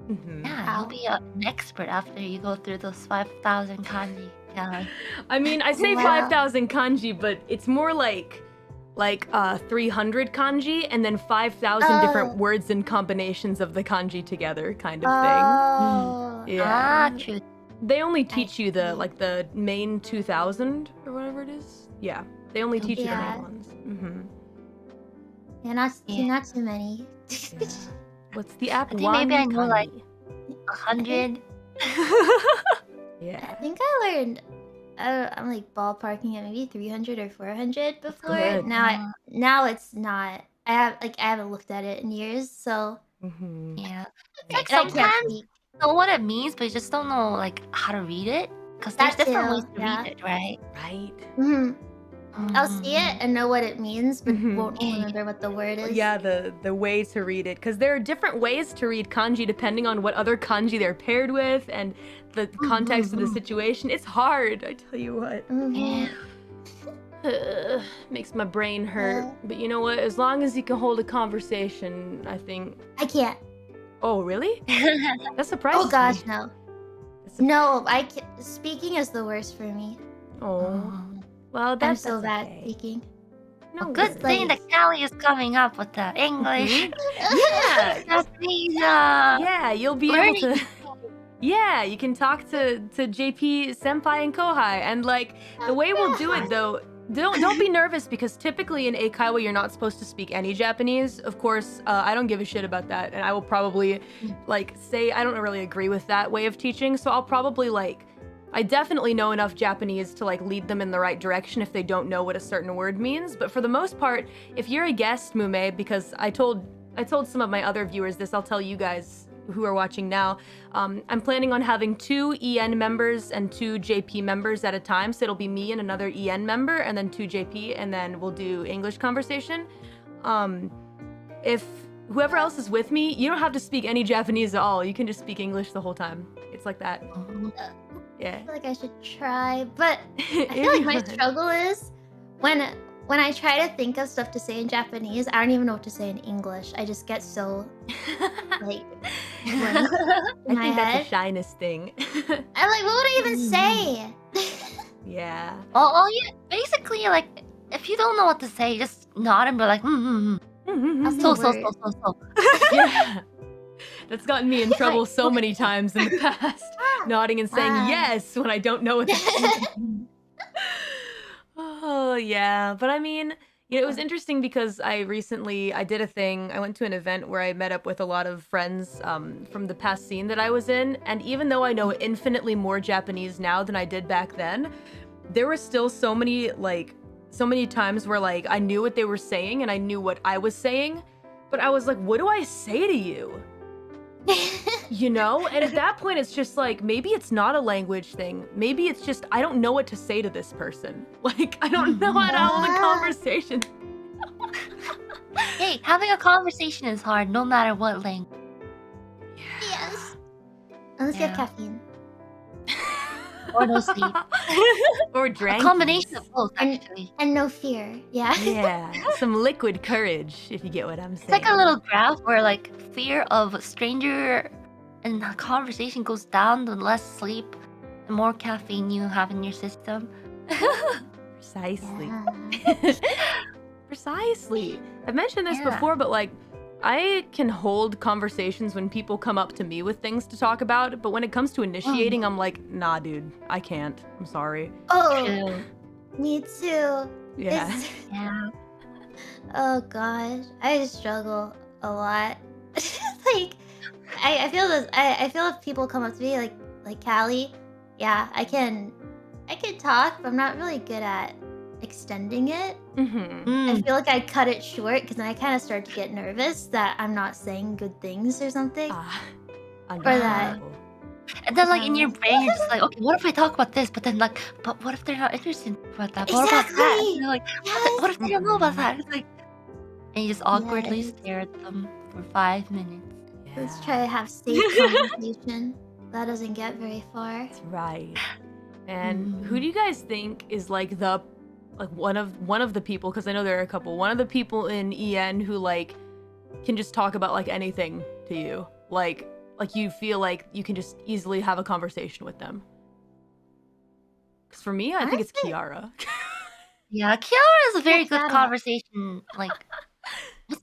mhm. Yeah, you'll be an expert after you go through those 5,000 kanji. Yeah. I mean, I say Wow. 5,000 kanji, but it's more like 300 kanji and then 5,000 different Oh. words and combinations of the kanji together kind of Oh. thing. Yeah. Ah, true. They only teach you the see. the main 2,000 or whatever it is. Yeah. They only teach you the Yeah. main ones. Mm-hmm. Yeah, not Yeah. not too many. Yeah. What's the app? I think maybe I know, like- Wanikani. 100. I Yeah. think I learned. I'm like ballparking at maybe 300 or 400 before. good. Now it's not. I haven't looked at it in years, so Mm-hmm. Yeah. I Like can't sometimes speak. you know what it means, but you just don't know like how to read it. Because there's That different too, ways to yeah. read it, right? Right. Mhm. I'll see Mm. it and know what it means, but Mhm. won't Yeah. remember what the word is. Yeah, the way to read it, because there are different ways to read kanji depending on what other kanji they're paired with and the context of the situation. It's hard, I tell you what. Mhm. Yeah. Makes my brain hurt. Yeah. But you know what? As long as you can hold a conversation, I think. I can't. Oh, really? That surprises Oh gosh, me. no. That's a- No, I can't. Speaking is the worst for me. Oh. Well, I'm that's so bad okay. speaking. No Good worries. thing that Callie is coming up with the English. Yeah. Japanese, Yeah, you'll be able learning. to. Yeah, you can talk to JP senpai and kohai, and like the way we'll do it though. Don't be nervous because typically in Eikaiwa you're not supposed to speak any Japanese. Of course, I don't give a shit about that, and I will probably like say I don't really agree with that way of teaching. So I'll probably like I definitely know enough Japanese to like lead them in the right direction if they don't know what a certain word means. But for the most part, if you're a guest, Mume, because I told I told some of my other viewers this. I'll tell you guys who are watching now. I'm planning on having 2 EN members and 2 JP members at a time. So it'll be me and another EN member, and then 2 JP, and then we'll do English conversation. If whoever else is with me, you don't have to speak any Japanese at all. You can just speak English the whole time. It's like that. Yeah. I feel like I should try, but I feel like my struggle is when I try to think of stuff to say in Japanese, I don't even know what to say in English. I just get so like blank in I my think that's head. the shyness thing. I'm like, what would I even say? Yeah. Oh, yeah. Basically, like, if you don't know what to say, just nod and be like, That's so, the so, word. so, so, so. Yeah. That's gotten me in trouble so many times in the past. Nodding and saying yes when I don't know what to say. Oh, yeah. But I mean, you know, it was interesting because I did a thing. I went to an event where I met up with a lot of friends from the past scene that I was in. And even though I know infinitely more Japanese now than I did back then, there were still so many times where like I knew what they were saying and I knew what I was saying. But I was like, what do I say to you? You know? And at that point, it's just like, maybe it's not a language thing. Maybe it's just, I don't know what to say to this person. Like, I don't know how to hold a conversation. Hey, having a conversation is hard, no matter what language. Yes. Unless you have Yeah. caffeine. Or no sleep. Or A drank. combination of both, actually. And no fear. Yeah. Yeah, some liquid courage, if you get what I'm saying. It's like a little graph where, like, fear of a stranger and the conversation goes down, the less sleep, the more caffeine you have in your system. Precisely. Yeah. Precisely. I've mentioned this Yeah. before, but like, I can hold conversations when people come up to me with things to talk about, but when it comes to initiating, I'm like, nah, dude, I can't. I'm sorry. Oh, True. me too. Yeah. It's- Yeah. Oh gosh, I struggle a lot. Like, I feel this. I feel if people come up to me like Callie, yeah, I can talk, but I'm not really good at extending it. Mm-hmm. I feel like I cut it short because then I kind of start to get nervous that I'm not saying good things or something. Ah, that. understandable. And then, like, in your brain, you're just like, okay, what if I talk about this? But then, like, but what if they're not interested about that? What about that? Exactly. And you're like, Yes. what if they don't know about that? It's like, and you just awkwardly Yes. stare at them for 5 minutes. Let's Yeah. try to have safe conversation. That doesn't get very far. That's right. And who do you guys think is like one of the people, because I know there are a couple, one of the people in EN who like can just talk about like anything to you, like you feel like you can just easily have a conversation with them? Because for me, I think it's Honestly- Kiara. Yeah, Kiara is a very Check good that out. conversation. Like,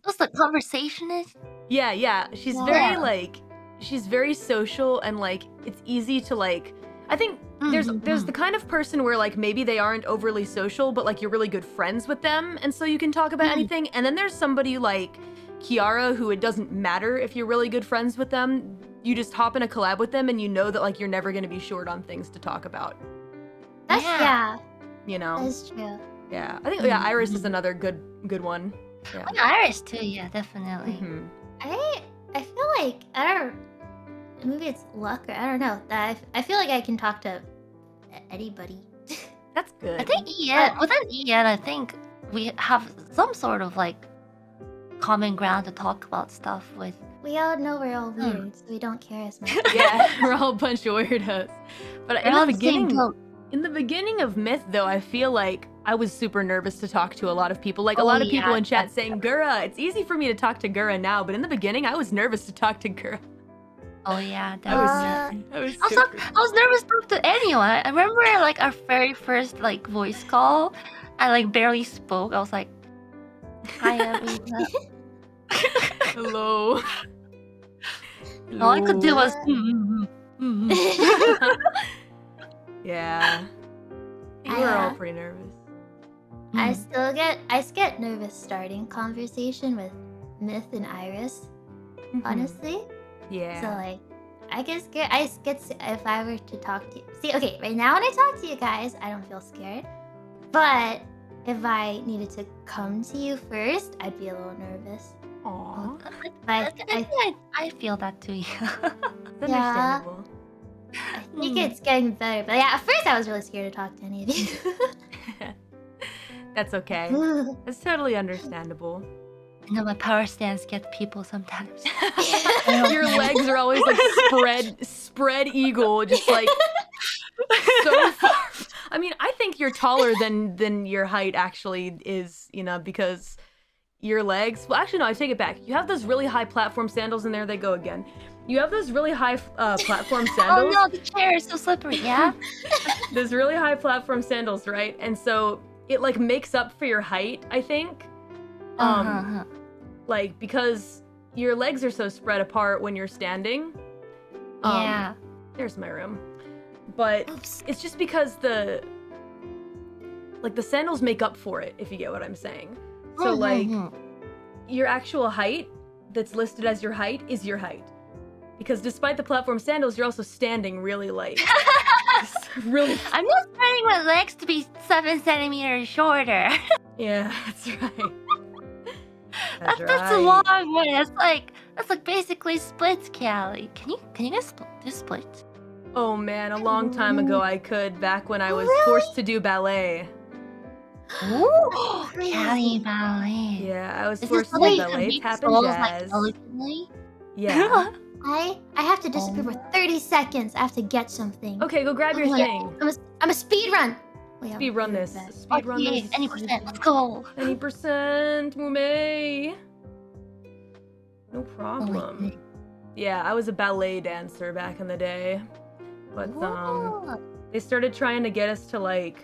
what's the conversationist? Yeah. She's Yeah. very like, she's very social and like it's easy to like. I think there's the kind of person where like maybe they aren't overly social, but like you're really good friends with them, and so you can talk about anything. And then there's somebody like Kiara who it doesn't matter if you're really good friends with them. You just hop in a collab with them, and you know that like you're never gonna be short on things to talk about. That's Yeah. You know? that's true. Yeah. I think Iris is another good one. Yeah. Oh, Iris too, yeah, definitely. Mhm. I feel like I don't. Maybe it's luck or I don't know. That I feel like I can talk to anybody. That's good. I think within EN, I think we have some sort of like common ground to talk about stuff with. We all know we're all weird, so we don't care as much. Yeah, we're all a bunch of weirdos. But We're in the on the same beginning, boat. in the beginning of Myth, though, I feel like I was super nervous to talk to a lot of people. Like a Oh, lot of people yeah, in chat that's- saying, Gura, it's easy for me to talk to Gura now, but in the beginning, I was nervous to talk to Gura. Oh yeah, I was, definitely. I was I was, super. I was nervous to talk to anyone. I remember like our very first like voice call. I like barely spoke. I was like, "Hi, Aviva." Hello. All I could do was. Yeah. You were all pretty nervous. I get nervous starting conversation with Myth and Iris. Honestly, Yeah. so like I get scared. If I were to talk to you. See, okay, right now when I talk to you guys, I don't feel scared. But if I needed to come to you first, I'd be a little nervous. Aw, I feel that too. that's Yeah. understandable. I think it's getting better, but yeah, at first I was really scared to talk to any of you. That's okay. That's totally understandable. I know my power stance gets people sometimes. Your legs are always like spread eagle, just like so far. I mean, I think you're taller than your height actually is, you know, because your legs. Well, actually, no, I take it back. You have those really high platform sandals, and there they go again. You have those really high platform Oh sandals. no, the chair is so slippery. Yeah. Those really high platform sandals, right? And so it like makes up for your height, I think. Like because your legs are so spread apart when you're standing. Yeah. There's my room. But Oops. it's just because the sandals make up for it, if you get what I'm saying. So like your actual height that's listed as your height is your height. Because despite the platform sandals, you're also standing really like really. I'm just trying my legs to be 7 centimeters shorter. Yeah, that's right. That's a long way. That's like basically splits, Callie. Can you guys do splits? Oh man, a long time ago I could, back when I was forced to do ballet. Ooh, Crazy. Callie ballet. Yeah, I was Is forced this to do like ballet, make tap and souls jazz. like elegantly? Yeah. I have to disappear for 30 seconds. I have to get something. Okay, go grab your I'm like- thing. I'm a speed run. Wait, Speed run this. Speed run Okay, this. any percent. Let's go. 20%, Mume. No problem. Yeah, I was a ballet dancer back in the day. But Ooh. they started trying to get us to like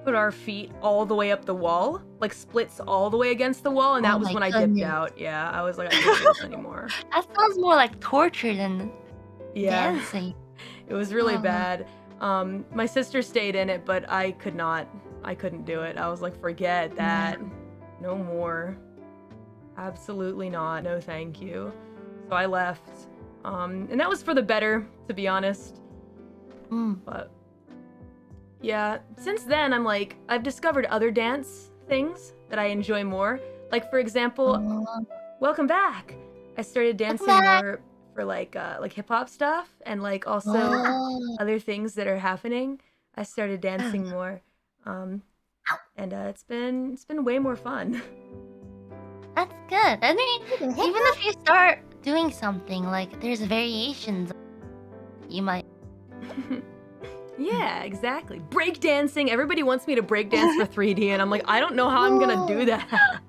put our feet all the way up the wall, like splits all the way against the wall, and that Oh was my when I dipped goodness. out. Yeah, I was like, I can't do this anymore. That sounds more like torture than Yeah, dancing. it was really Oh. bad. My sister stayed in it, but I couldn't do it. I was like, forget that. No more. Absolutely not. No thank you. So I left. And that was for the better, to be honest. But yeah, since then I've discovered other dance things that I enjoy more. Like for example, welcome back. I started dancing back. more for like hip hop stuff and like also Oh. other things that are happening. I started dancing more. And it's been way more fun. That's good. I mean, even if you start doing something, like there's variations, you might. Yeah, exactly. Breakdancing. Everybody wants me to breakdance for 3D, and I'm like, I don't know how I'm gonna do that.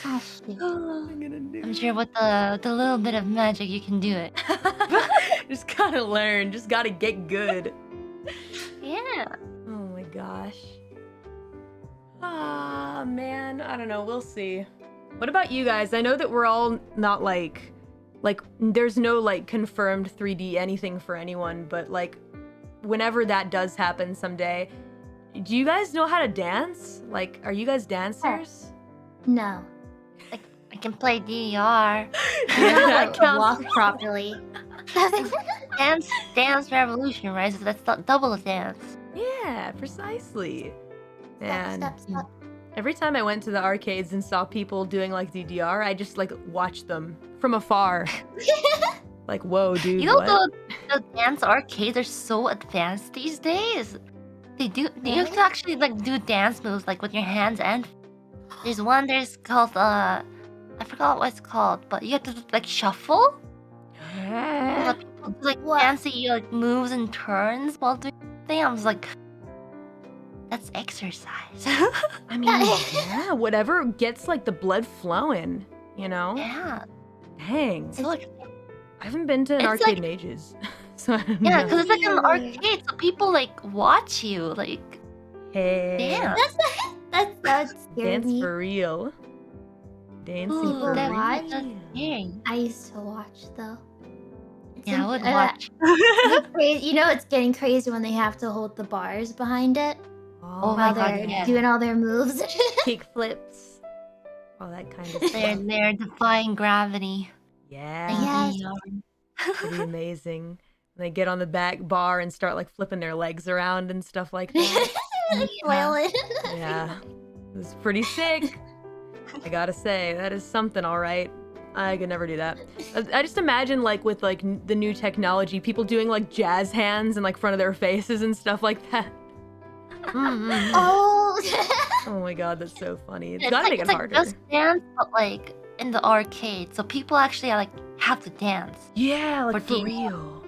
Oh, shoot. I'm gonna do. I'm sure with the little bit of magic you can do it. Just gotta learn. Just gotta get good. Yeah. Oh my gosh. Ah, man. I don't know. We'll see. What about you guys? I know that we're all not like there's no like confirmed 3D anything for anyone, but like whenever that does happen someday, do you guys know how to dance? Like, are you guys dancers? No. I can play DDR. That counts. Walk properly. Dance Revolution, right? So that's double dance. Yeah, precisely. Man, Stop. every time I went to the arcades and saw people doing like DDR, I just like watched them from afar. Like, whoa, dude. You know what? the dance arcades are so advanced these days. You have to actually like do dance moves like with your hands and there's called I forgot what it's called, but you have to like shuffle. Like, people do, like What? fancy like moves and turns while doing thing. I was like, that's exercise. I mean, yeah, whatever gets like the blood flowing, you know? Yeah. Dang. So like, I haven't been to an It's arcade like- in ages. So I don't yeah, know. because it's like an arcade, so people like watch you, like Hey, damn. That scared dance me. for real. Dancing Ooh, for that real. watch? that's scary. I used to watch though. It's Yeah, I would inc- watch. it's crazy. You know, it's getting crazy when they have to hold the bars behind it Oh while my God, they're yeah. doing all their moves. Kick flips. All that kind of They're stuff. they're defying gravity. Yeah. Like Yes. DDR. Pretty amazing. They get on the back bar and start like flipping their legs around and stuff like that. Flailing. Yeah. It was pretty sick. I gotta say, that is something, all right. I could never do that. I just imagine, like, with, like, the new technology, people doing, like, jazz hands in, like, front of their faces and stuff like that. Oh. Oh my god, that's so funny. It's It's gotta like, make it it's like harder. Just Dance, but like in the arcade, so people actually like have to dance. Yeah, like, For for games. real.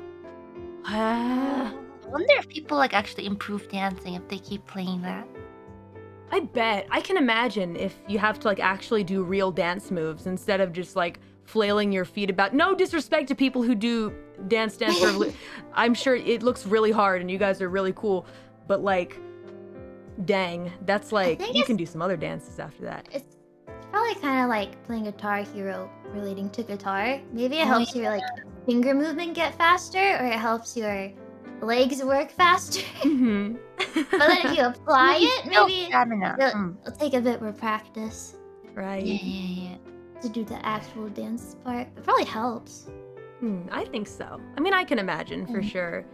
Ah, I wonder if people like actually improve dancing if they keep playing that. I bet. I can imagine if you have to, like, actually do real dance moves instead of just, like, flailing your feet about. No disrespect to people who do dance for I'm sure it looks really hard and you guys are really cool, but, like, dang, that's like, think you it's- can do some other dances after that. It's probably kind of like playing Guitar Hero relating to guitar. Maybe it Oh, helps your like finger movement get faster, or it helps your legs work faster. Mhm. But then if you apply it, Build maybe stamina. it'll take a bit more practice Right. Yeah. to do the actual dance part. It probably helps. I think so. I mean, I can imagine for sure.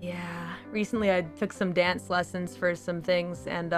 Yeah. Recently, I took some dance lessons for some things, and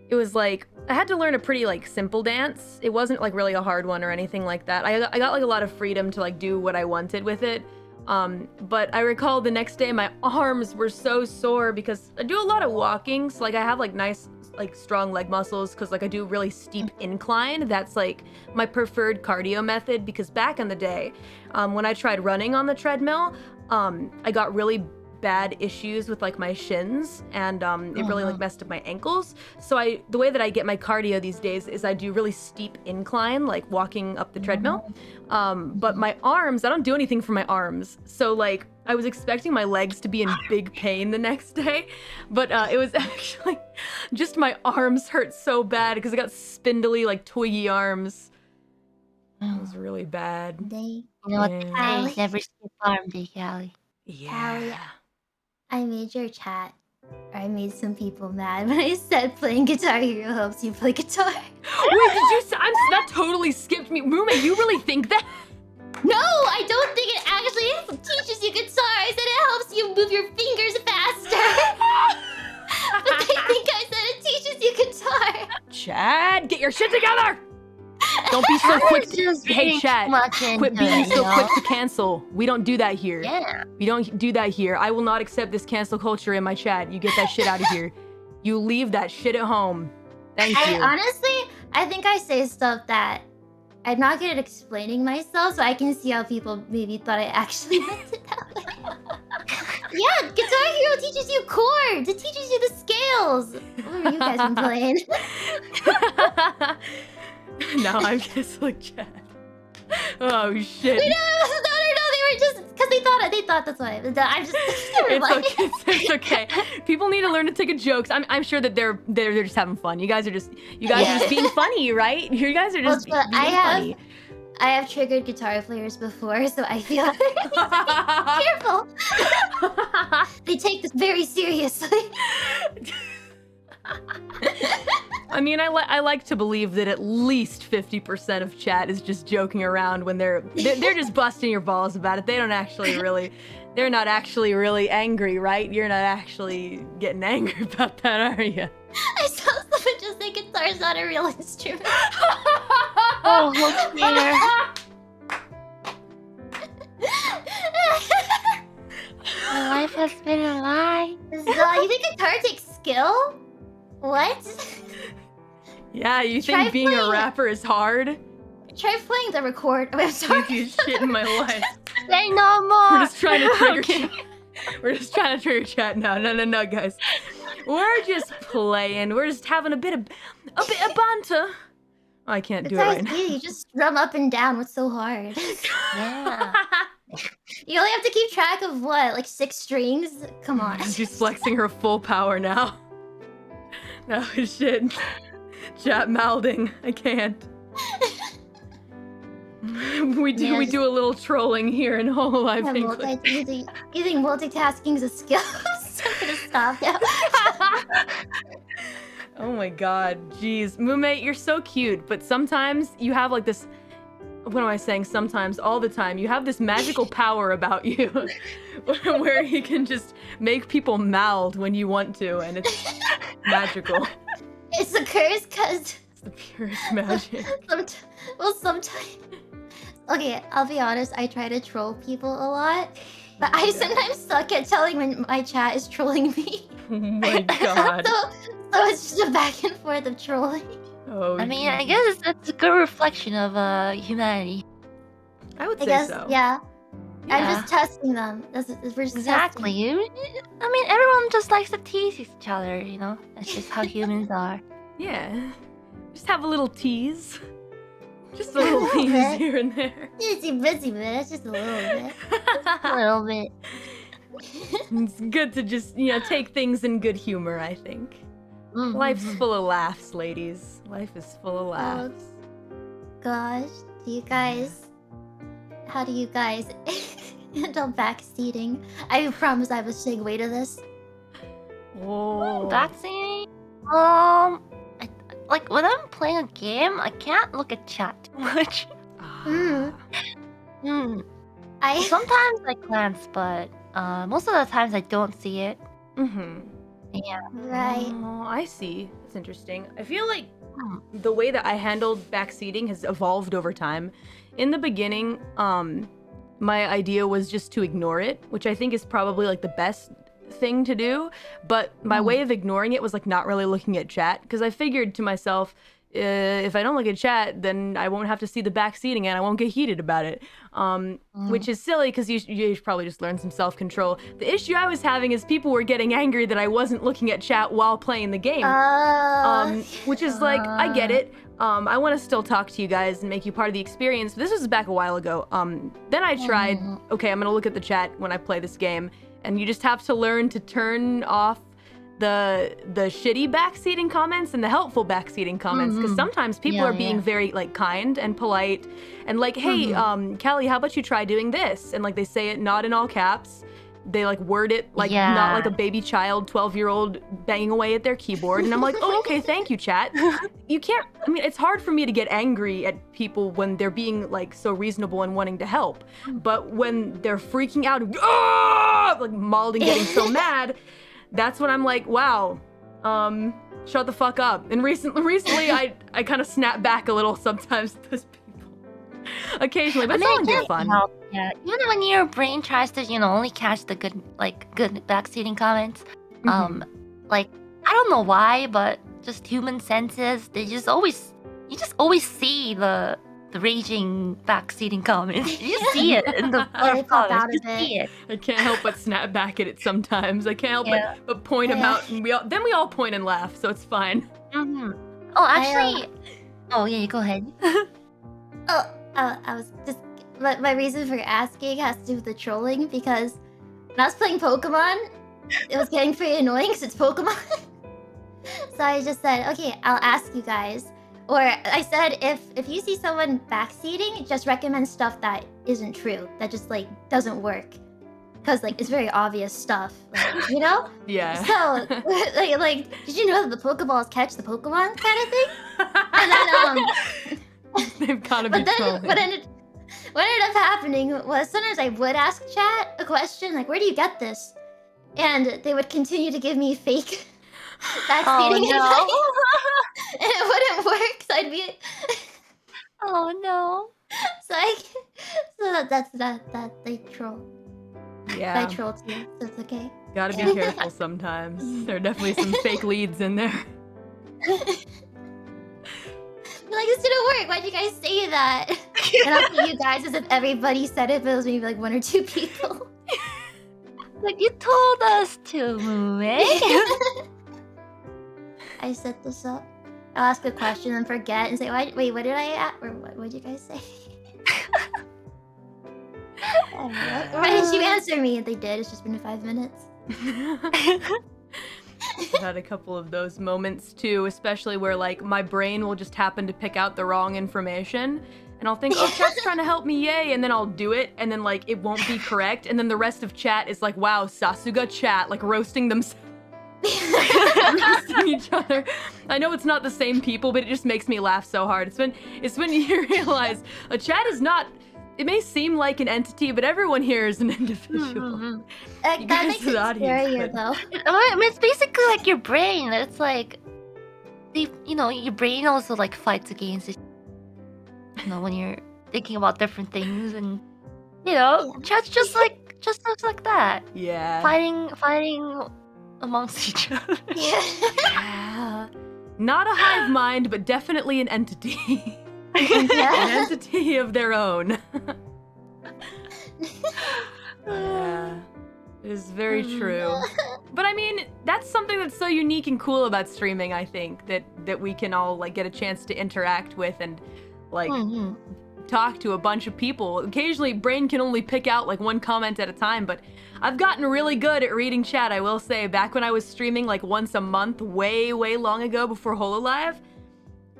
it was like I had to learn a pretty like simple dance. It wasn't like really a hard one or anything like that. I got like a lot of freedom to like do what I wanted with it. But I recall the next day my arms were so sore because I do a lot of walking, so like I have like nice like strong leg muscles because like I do really steep incline. That's like my preferred cardio method because back in the day, when I tried running on the treadmill, I got really bad issues with like my shins and it really like messed up my ankles. So the way that I get my cardio these days is I do really steep incline, like walking up the treadmill. But my arms, I don't do anything for my arms. So like I was expecting my legs to be in big pain the next day, but it was actually just my arms hurt so bad because I got spindly like twiggy arms. It was really bad. They, You know what they Yeah. say? Never skip arm day, Callie. Yeah. I made your chat. I made some people mad when I said playing Guitar Hero helps you play guitar. Wait, did you say that totally skipped me? Roommate, you really think that? No, I don't think it actually teaches you guitar. I said it helps you move your fingers faster. But they think I said it teaches you guitar. Chad, get your shit together! Don't be so quick to, Just hey reading Chad, too much quit into being it, so you know? quick to cancel. We don't do that here. Yeah. We don't do that here. I will not accept this cancel culture in my chat. You get that shit out of here. You leave that shit at home. Thank you. Honestly, I think I say stuff that I'm not good at explaining myself, so I can see how people maybe thought I actually meant it that way. Yeah, Guitar Hero teaches you chords. It teaches you the scales. What have you guys been playing? No, I'm just like Chad. Oh shit. No, they were just because they thought that's why. I'm just never It's mind. okay. It's okay. People need to learn to take a jokes. I'm sure that they're just having fun. You guys are just being funny, right? You guys are just Well, being funny. I have triggered guitar players before, so I feel careful. They take this very seriously. I mean, I like to believe that at least 50% of chat is just joking around when they're just busting your balls about it. They don't actually really, they're not actually really angry, right? You're not actually getting angry about that, are you? I saw someone just say guitar's not a real instrument. Oh, look, Peter. My life has been a lie. So, you think guitar takes skill? What? Yeah, you Try think being a playing it. rapper is hard? Try playing the record. Oh, I'm sorry. You shit in my life. Say no more. We're just trying to trigger Okay. chat. We're just trying to trigger chat. No, guys. We're just playing. We're just having a bit of banter. I can't do it Guitar's right now. easy. You just drum up and down. What's so hard? Yeah. You only have to keep track of what, like 6 strings? Come on. She's flexing her full power now. No shit. Chat mouthing. I can't. We do a little trolling here in Whole Life Yeah, English. you think multitasking is a skill? I'm gonna stop now. Oh my god, jeez. Moommate, you're so cute, but sometimes you have like this, what am I saying? Sometimes, all the time, you have this magical power about you where you can just make people mouth when you want to, and it's magical. It's a curse because It's the purest magic. Sometimes. Okay, I'll be honest. I try to troll people a lot, but I sometimes suck at telling when my chat is trolling me. Oh my god. So it's just a back and forth of trolling. Oh, I mean, I guess it's a good reflection of humanity. I would I say guess, so. yeah. I'm Yeah. just testing them. We're just Exactly. I mean, everyone just likes to tease each other, you know? That's just how humans are. Yeah. Just have a little tease. Just a little little tease bit. here and there. Busy, busy, but it's just a little bit. A little bit. It's good to just, take things in good humor, I think. Mhm. Life's full of laughs, ladies. Life is full of Oh, laughs. gosh. How do you guys handle backseating? I promise I was segue to this. Whoa. Vaccine? Like when I'm playing a game, I can't look at chat too much. Mm. Hmm. I Sometimes I glance, but most of the times I don't see it. Mm-hmm. Yeah. right. Oh, I see. That's interesting. I feel like Hmm. the way that I handled backseating has evolved over time. In the beginning, my idea was just to ignore it, which I think is probably like the best thing to do. But my way of ignoring it was like not really looking at chat, because I figured to myself, if I don't look at chat, then I won't have to see the backseating and I won't get heated about it. Which is silly because you should probably just learn some self-control. The issue I was having is people were getting angry that I wasn't looking at chat while playing the game. Which is like, I get it. I want to still talk to you guys and make you part of the experience. This was back a while ago. Then I tried, okay, I'm going to look at the chat when I play this game. And you just have to learn to turn off the shitty backseating comments and the helpful backseating comments, because sometimes people are being very like kind and polite and like, hey, Callie, how about you try doing this? And like they say it not in all caps. They like word it like not like a baby child, 12-year-old banging away at their keyboard. And I'm like, oh, okay, thank you, chat. You can't, I mean, it's hard for me to get angry at people when they're being like so reasonable and wanting to help. But when they're freaking out, like mauled and getting so mad, that's when I'm like, wow, shut the fuck up. And recently I kind of snap back a little sometimes to those people. Occasionally, but it's all in good fun. Yeah, even when your brain tries to, only catch the good backseating comments, like I don't know why, but just human senses, you just always see the raging backseating comments. You just see it in the They pop out comments. of You see it. I can't help but snap back at it sometimes. I can't help but point them out, and we all point and laugh, so it's fine. Oh, actually, oh yeah, you go ahead. I was just. My reason for asking has to do with the trolling, because when I was playing Pokemon, it was getting pretty annoying because it's Pokemon. So I just said, okay, I'll ask you guys. Or I said, if you see someone backseating, just recommend stuff that isn't true, that just like doesn't work, because like it's very obvious stuff, like, you know. Yeah. So like, did you know that the Pokeballs catch the Pokemon kind of thing? And then They've gotta be but then trolling. what ended up happening was sometimes I would ask chat a question like, where do you get this? And they would continue to give me fake backseating advice. And it wouldn't work, so I'd be Oh no. that's that they troll. Yeah. They troll too, so it's okay. Gotta be careful sometimes. There are definitely some fake leads in there. You're like, this didn't work. Why'd you guys say that? And I'll see you guys as if everybody said it, but it was maybe like one or two people. Like you told us to, Moe. I set this up. I'll ask a question and forget and say, wait, what did I ask? Or what did you guys say? Why didn't you answer me? And they did. It's just been 5 minutes. I've had a couple of those moments too, especially where like my brain will just happen to pick out the wrong information. And I'll think, oh, chat's trying to help me, yay, and then I'll do it, and then like it won't be correct, and then the rest of chat is like, wow, Sasuga chat, like roasting themselves. Roasting each other. I know it's not the same people, but it just makes me laugh so hard. It's when you realize a chat is not. It may seem like an entity, but everyone here is an individual. You That guys makes are it the audience, scarier, but- though. I mean, it's basically like your brain. It's like your brain also like fights against it. When you're thinking about different things, and chat's just looks like that, Yeah. fighting amongst each other. Yeah. Not a hive mind, but definitely an entity. Yeah. An entity of their own. Yeah. It is very true. But I mean, that's something that's so unique and cool about streaming, I think, that we can all like get a chance to interact with and like talk to a bunch of people. Occasionally Brain can only pick out like one comment at a time, but I've gotten really good at reading chat, I will say. Back when I was streaming like once a month, way long ago before HoloLive,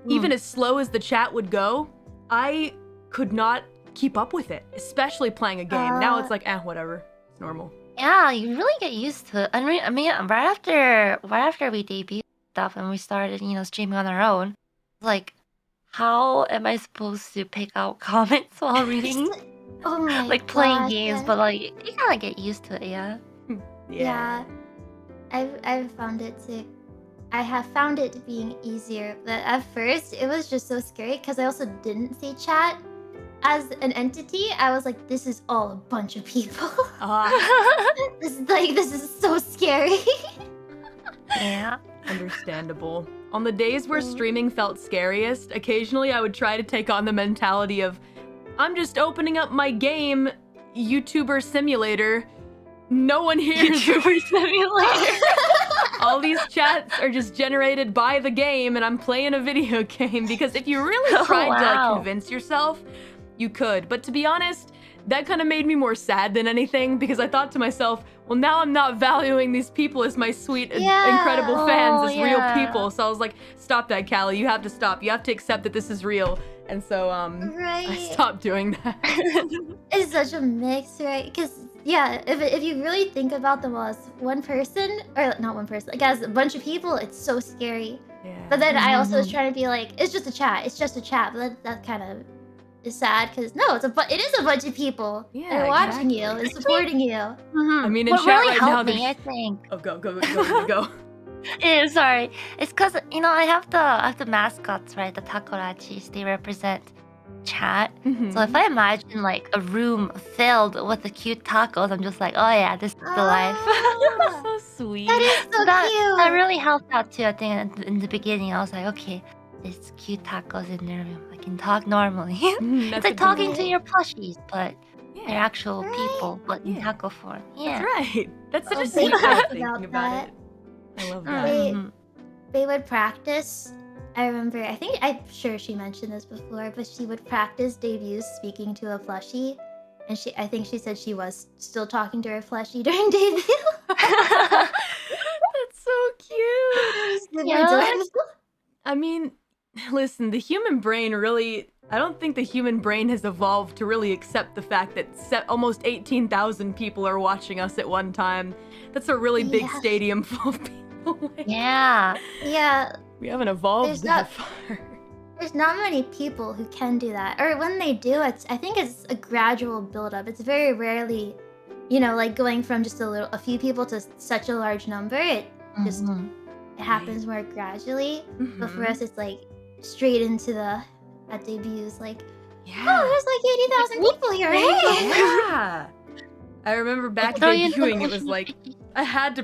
even as slow as the chat would go, I could not keep up with it, especially playing a game. Now it's like, whatever. It's normal. Yeah, you really get used to it. I mean, right after we debuted stuff and we started, streaming on our own, like, how am I supposed to pick out comments while reading? Oh my Like playing gosh, games, yeah. but like you gotta get used to it, yeah. Yeah. I've found it to I have found it being easier, but at first it was just so scary because I also didn't see chat as an entity. I was like, this is all a bunch of people. This is so scary. Yeah. Understandable. On the days where streaming felt scariest, occasionally I would try to take on the mentality of, I'm just opening up my game, YouTuber Simulator. No one here is YouTuber Simulator. All these chats are just generated by the game, and I'm playing a video game. Because if you really Oh, tried to like wow. convince yourself, you could. But to be honest, that kind of made me more sad than anything, because I thought to myself, well, now I'm not valuing these people as my sweet, Yeah. incredible fans, Oh, as yeah. real people. So I was like, stop that, Callie. You have to stop. You have to accept that this is real. And so, I Right. stopped doing that. It's such a mix, right? Because yeah, if you really think about them all as one person, or not one person, like as a bunch of people, it's so scary. Yeah. But then I also was trying to be like, it's just a chat. It's just a chat. But that kind of is sad because no, it is a bunch of people. Yeah, They're watching you exactly. and supporting you. I mean, in what chat really right now, helped me, I there's... think. Oh, go. Yeah, sorry. It's because I have the mascots, right? The takorachis. They represent chat. So if I imagine like a room filled with the cute tacos, I'm just like, oh yeah, this is the life. Ah, So sweet. that is so that cute. really helped out too. I think in the beginning, I was like, okay, there's cute tacos in their room. I can talk normally. That's It's like a good talking one. to your plushies, but they're Yeah, actual people, but in Yeah. taco form. Yeah. that's right. That's such Oh, a sweet they way of talked thinking about about that. it. I love that. Wait. Mhm. They would practice. I remember, I'm sure she mentioned this before, but she would practice debuts speaking to a plushie. And I think she said she was still talking to her plushie during debut. That's so cute. Super Yeah. adorable. I mean, listen, the human brain really... I don't think the human brain has evolved to really accept the fact that almost 18,000 people are watching us at one time. That's a really big Yeah. stadium full of people. Like, Yeah. Yeah, we haven't evolved There's that not- far. there's not many people who can do that. Or when they do, I think it's a gradual buildup. It's very rarely, like going from just a few people to such a large number. It just Mhm. it happens more gradually. But for Mhm. us, it's like straight into at debuts. Like, Yeah. oh, there's like 80,000 people here. Hey! Yeah. I remember back Throw you into the debuting, it was ocean. like I had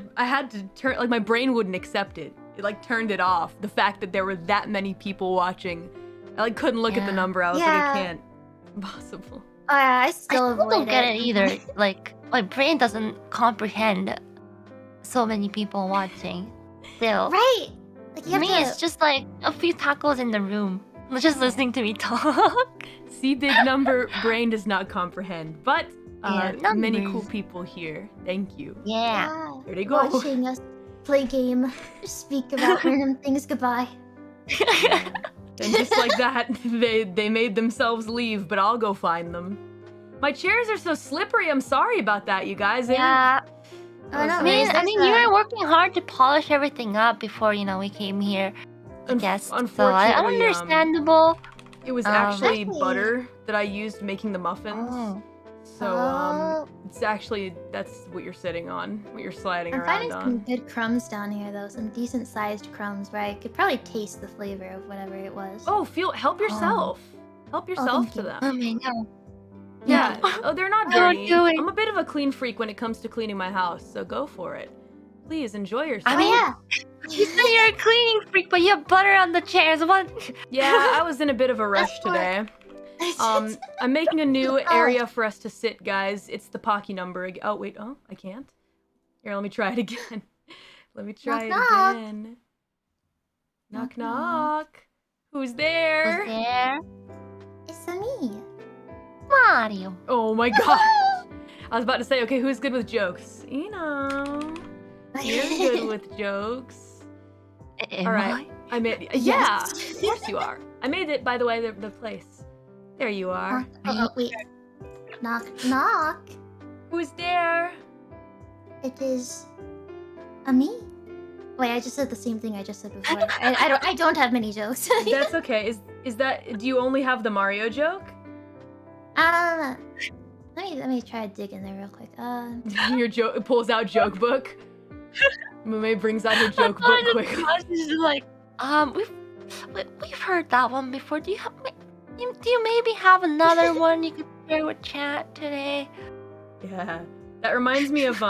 to turn, like my brain wouldn't accept it. It like turned it off. The fact that there were that many people watching. I like couldn't look at the Yeah. number. I was like, Yeah. I can't. Impossible. I I still still avoid don't get it either. Like my brain doesn't comprehend so many people watching. Still, Right. Like you to have me, to. it's just like a few tacos in the room, just listening to me talk. See, big number, brain does not comprehend. But Yeah, many numbers. cool people here. Thank you. Yeah. There they go. Watching us play game, speak about random things. Goodbye. And just like that, they made themselves leave, but I'll go find them. My chairs are so slippery. I'm sorry about that, you guys. Yeah. Oh, no, I mean, there's you were working hard to polish everything up before we came here. I guess. So unfortunately, understandable. It was Um, actually Actually- butter that I used making the muffins. Oh. So it's actually that's what you're sitting on, what you're sliding I'm around finding some on. good crumbs down here, though. Some decent-sized crumbs where I could probably taste the flavor of whatever it was. Oh, help yourself. Help yourself thank to you. them. Mummy, no. Yeah. No. Oh, they're not Don't dirty. do it. I'm a bit of a clean freak when it comes to cleaning my house, so go for it. Please enjoy yourself. I mean- yeah. You said you're a cleaning freak, but you have butter on the chairs. What? Yeah, I was in a bit of a rush today. I'm making a new area for us to sit, guys. It's the Pocky number. Oh, wait. Oh, I can't. Here, let me try it again. Let me try it Knock, knock. again. Knock, Knock, knock. Who's there? Was there It's me. Mario? Oh my gosh. I was about to say, okay, who's good with jokes? You're good with jokes. Am All right. I made Yeah, Yes. of course you are. I made it, by the way, the place. There you are. Oh, wait. Knock, knock. Who's there? It is a me. Wait, I just said the same thing I just said before. I don't have many jokes. That's okay. Is that, do you only have the Mario joke? Let me try to dig in there real quick. Your joke pulls out joke book. Mume brings out her joke book quick. She's just like, we've heard that one before. Do you maybe have another one you could share with chat today? Yeah. That reminds me of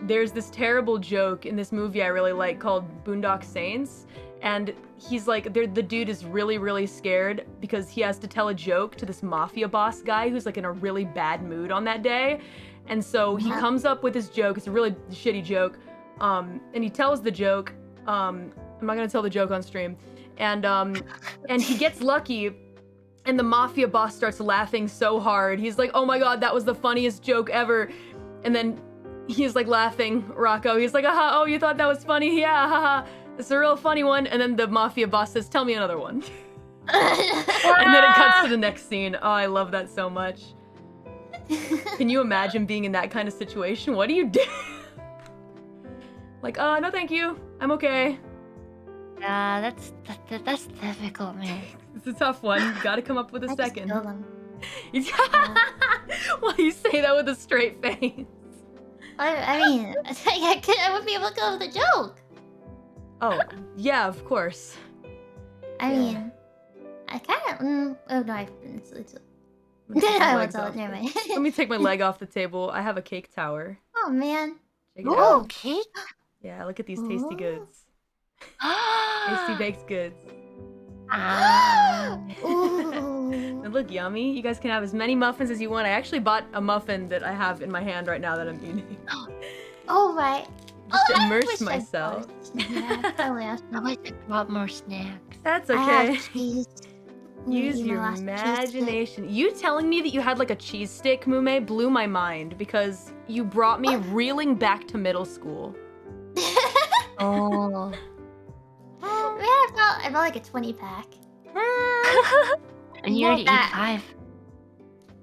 there's this terrible joke in this movie I really like called Boondock Saints, and he's like the dude is really, really scared because he has to tell a joke to this mafia boss guy who's like in a really bad mood on that day. And so he comes up with his joke. It's a really shitty joke. And he tells the joke. I'm not gonna tell the joke on stream. And he gets lucky, and the mafia boss starts laughing so hard. He's like, "Oh my god, that was the funniest joke ever!" And then he's like laughing, Rocco. He's like, "Aha! Oh, you thought that was funny? Yeah, haha! It's a real funny one." And then the mafia boss says, "Tell me another one." And then it cuts to the next scene. Oh, I love that so much. Can you imagine being in that kind of situation? What do you do? Like, no thank you. I'm okay. Yeah, that's difficult, man. It's a tough one. You gotta come up with a I second. Just kill them. Why you say that with a straight face? I mean, I wouldn't be able to go with a joke. Oh, yeah, of course. I Yeah. mean, I kind of. Oh no, it's Let me take my I won't legs tell off it. Never the- mind. Let me take my leg off the table. I have a cake tower. Oh man. Check it Oh, out. cake? Yeah, look at these tasty Ooh. goods. Tasty baked goods. Ah. Ooh. They look yummy. You guys can have as many muffins as you want. I actually bought a muffin that I have in my hand right now that I'm eating. Oh my. Just I immerse wish I myself. bought a snack. I wish. I wish I brought more snacks. That's I okay. have cheese. Use Eat my your last cheese stick. imagination. You telling me that you had like a cheese stick, Mume, blew my mind because you brought me reeling back to middle school. Oh. Yeah, I bought like a 20 pack. And you Well, already that- ate 5.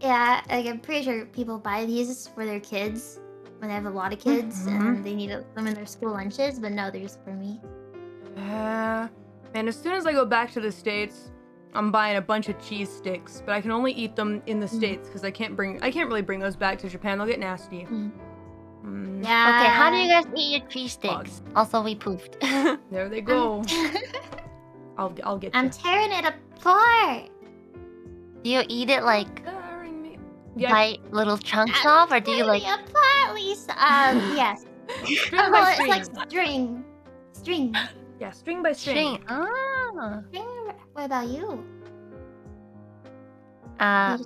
Yeah, like I'm pretty sure people buy these for their kids when they have a lot of kids Mhm. and they need them in their school lunches, but no, they're just for me. And as soon as I go back to the States, I'm buying a bunch of cheese sticks, but I can only eat them in the States because I can't really bring those back to Japan. They'll get nasty. Mm. Yeah. Okay, how do you guys eat your cheese sticks? Also, we poofed. There they go. I'll get I'm you. tearing it apart. Do you eat it like Scarring me. Yeah, bite little chunks I'm off, or do you tearing like? it apart, Lisa? Yes. string by Well, string. it's like string. String. Yeah, string by string. String. Ah. String. What about you? Uh,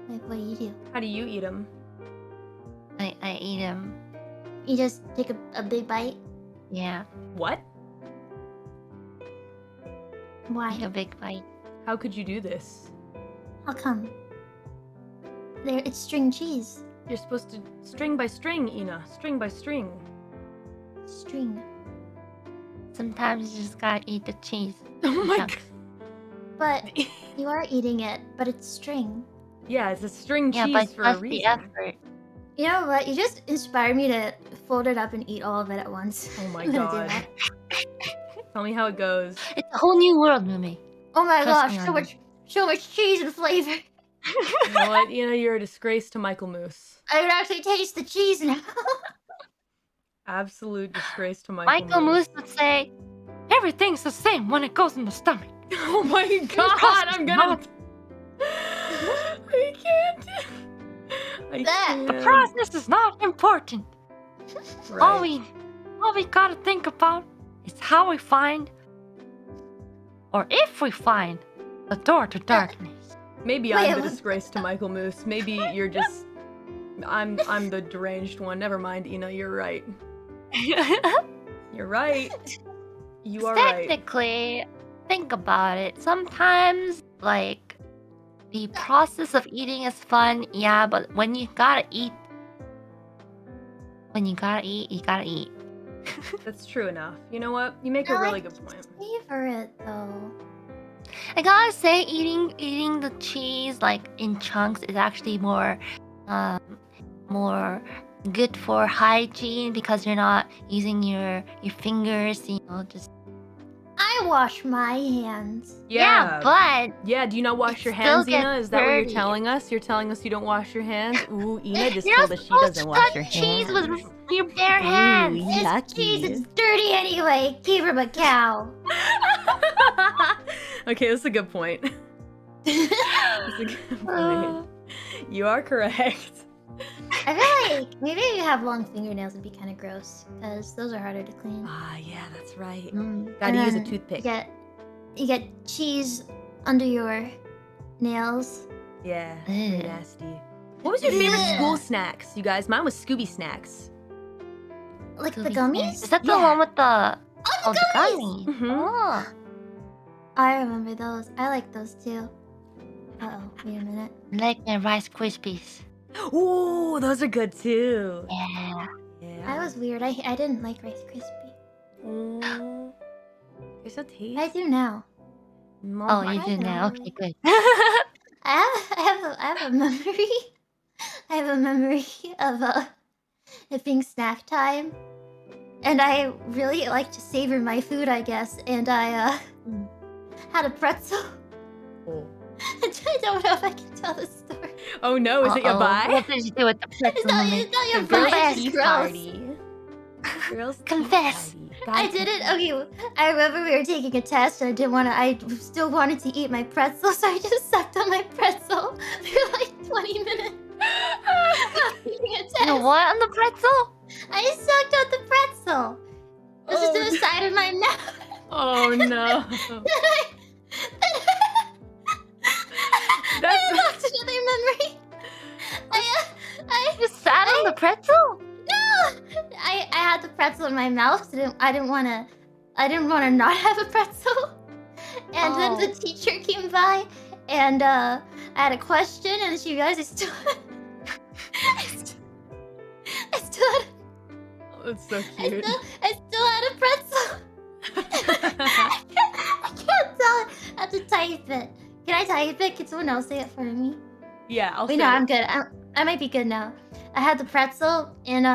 Like, what do you do? How do you eat them? I eat them. You just take a big bite? Yeah, What? Why? eat a big bite. How could you do this? How come? There, it's string cheese. You're supposed to string by string, Ina. String by string. String. Sometimes you just gotta eat the cheese. Oh my Chunks. But god. you are eating it, but it's string. Yeah, it's a string Yeah, cheese but for a plus the reason. effort. You know what? You just inspired me to fold it up and eat all of it at once. Oh my I'm gonna do god. that. Tell me how it goes. It's a whole new world, Mumi. Oh my Trust gosh, me on so much cheese and flavor. You know what? You're a disgrace to Michael Moose. I can actually taste the cheese now. Absolute disgrace to Michael Michael Moose would say, everything's the same when it goes in the stomach. Oh my god, I'm gonna... I can't. I can't. The process is not important. All Right. we gotta think about is how we find, or if we find, the door to darkness. Maybe Wait, I'm the what? disgrace to Michael Moose. Maybe you're just... I'm the deranged one. Never mind, you're right. You're right. You are right. Technically, think about it. Sometimes, like, the process of eating is fun, yeah, but when you gotta eat, you gotta eat. That's true enough. You know what? You make a I really like good point. Savor it though. I gotta say, eating the cheese like in chunks is actually more good for hygiene because you're not using your fingers. Just I wash my hands. yeah, but Yeah, do you not wash It your still hands, gets Ina? Is that what you're dirty. telling us? You're telling us you don't wash your hands? Ooh, Ina just you're told not us she supposed doesn't to wash touch her cheese hands. with your bare hands. Ooh, This cheese is yucky. dirty anyway. Keep from a cow. Okay, that's a good point. That's a good point. You are correct. I feel like maybe if you have long fingernails, it'd be kind of gross because those are harder to clean. Ah, yeah, that's right. Mm. Gotta And use a then toothpick. You get cheese under your nails. Yeah, Ugh. pretty nasty. What was your favorite Ugh. school snacks, you guys? Mine was Scooby Snacks. Like the Scooby gummies? snacks. Is that the Yeah. one with the Oh, the gummies? Mhm. Oh. I remember those. I like those too. Uh-oh, wait a minute. Like my Rice Krispies. Ooh, those are good too. Yeah. Yeah. I was weird. I didn't like Rice Krispie. Ooh. They're so tasty. I do now. Oh, you I do now. know. Okay, good. I have a memory. I have a memory of it being snack time, and I really like to savor my food, I guess. And I had a pretzel. Oh. I don't know if I can tell this story. Oh no, is it your Uh-oh. buy? What did you do with the pretzel? Mummy? It's not your The girls' buy. tea It's gross. party. Girls' tea Confess. party. I Guys, did it. Okay, I remember we were taking a test, and I didn't want to. I still wanted to eat my pretzel, so I just sucked on my pretzel for like 20 minutes. Taking a test. You what on the pretzel? I sucked on the pretzel. This is to the side of my mouth. Oh no. That's another memory. I You sat on the pretzel? no. I had the pretzel in my mouth. I didn't want to not have a pretzel. And then the teacher came by, and I had a question, and she realized I still had That's so I cute. still had a pretzel. I can't tell it. I have to type it. Can I type it? Can someone else say it for me? Yeah, I'll Wait, say no, it. I'm good. I might be good now. I had the pretzel and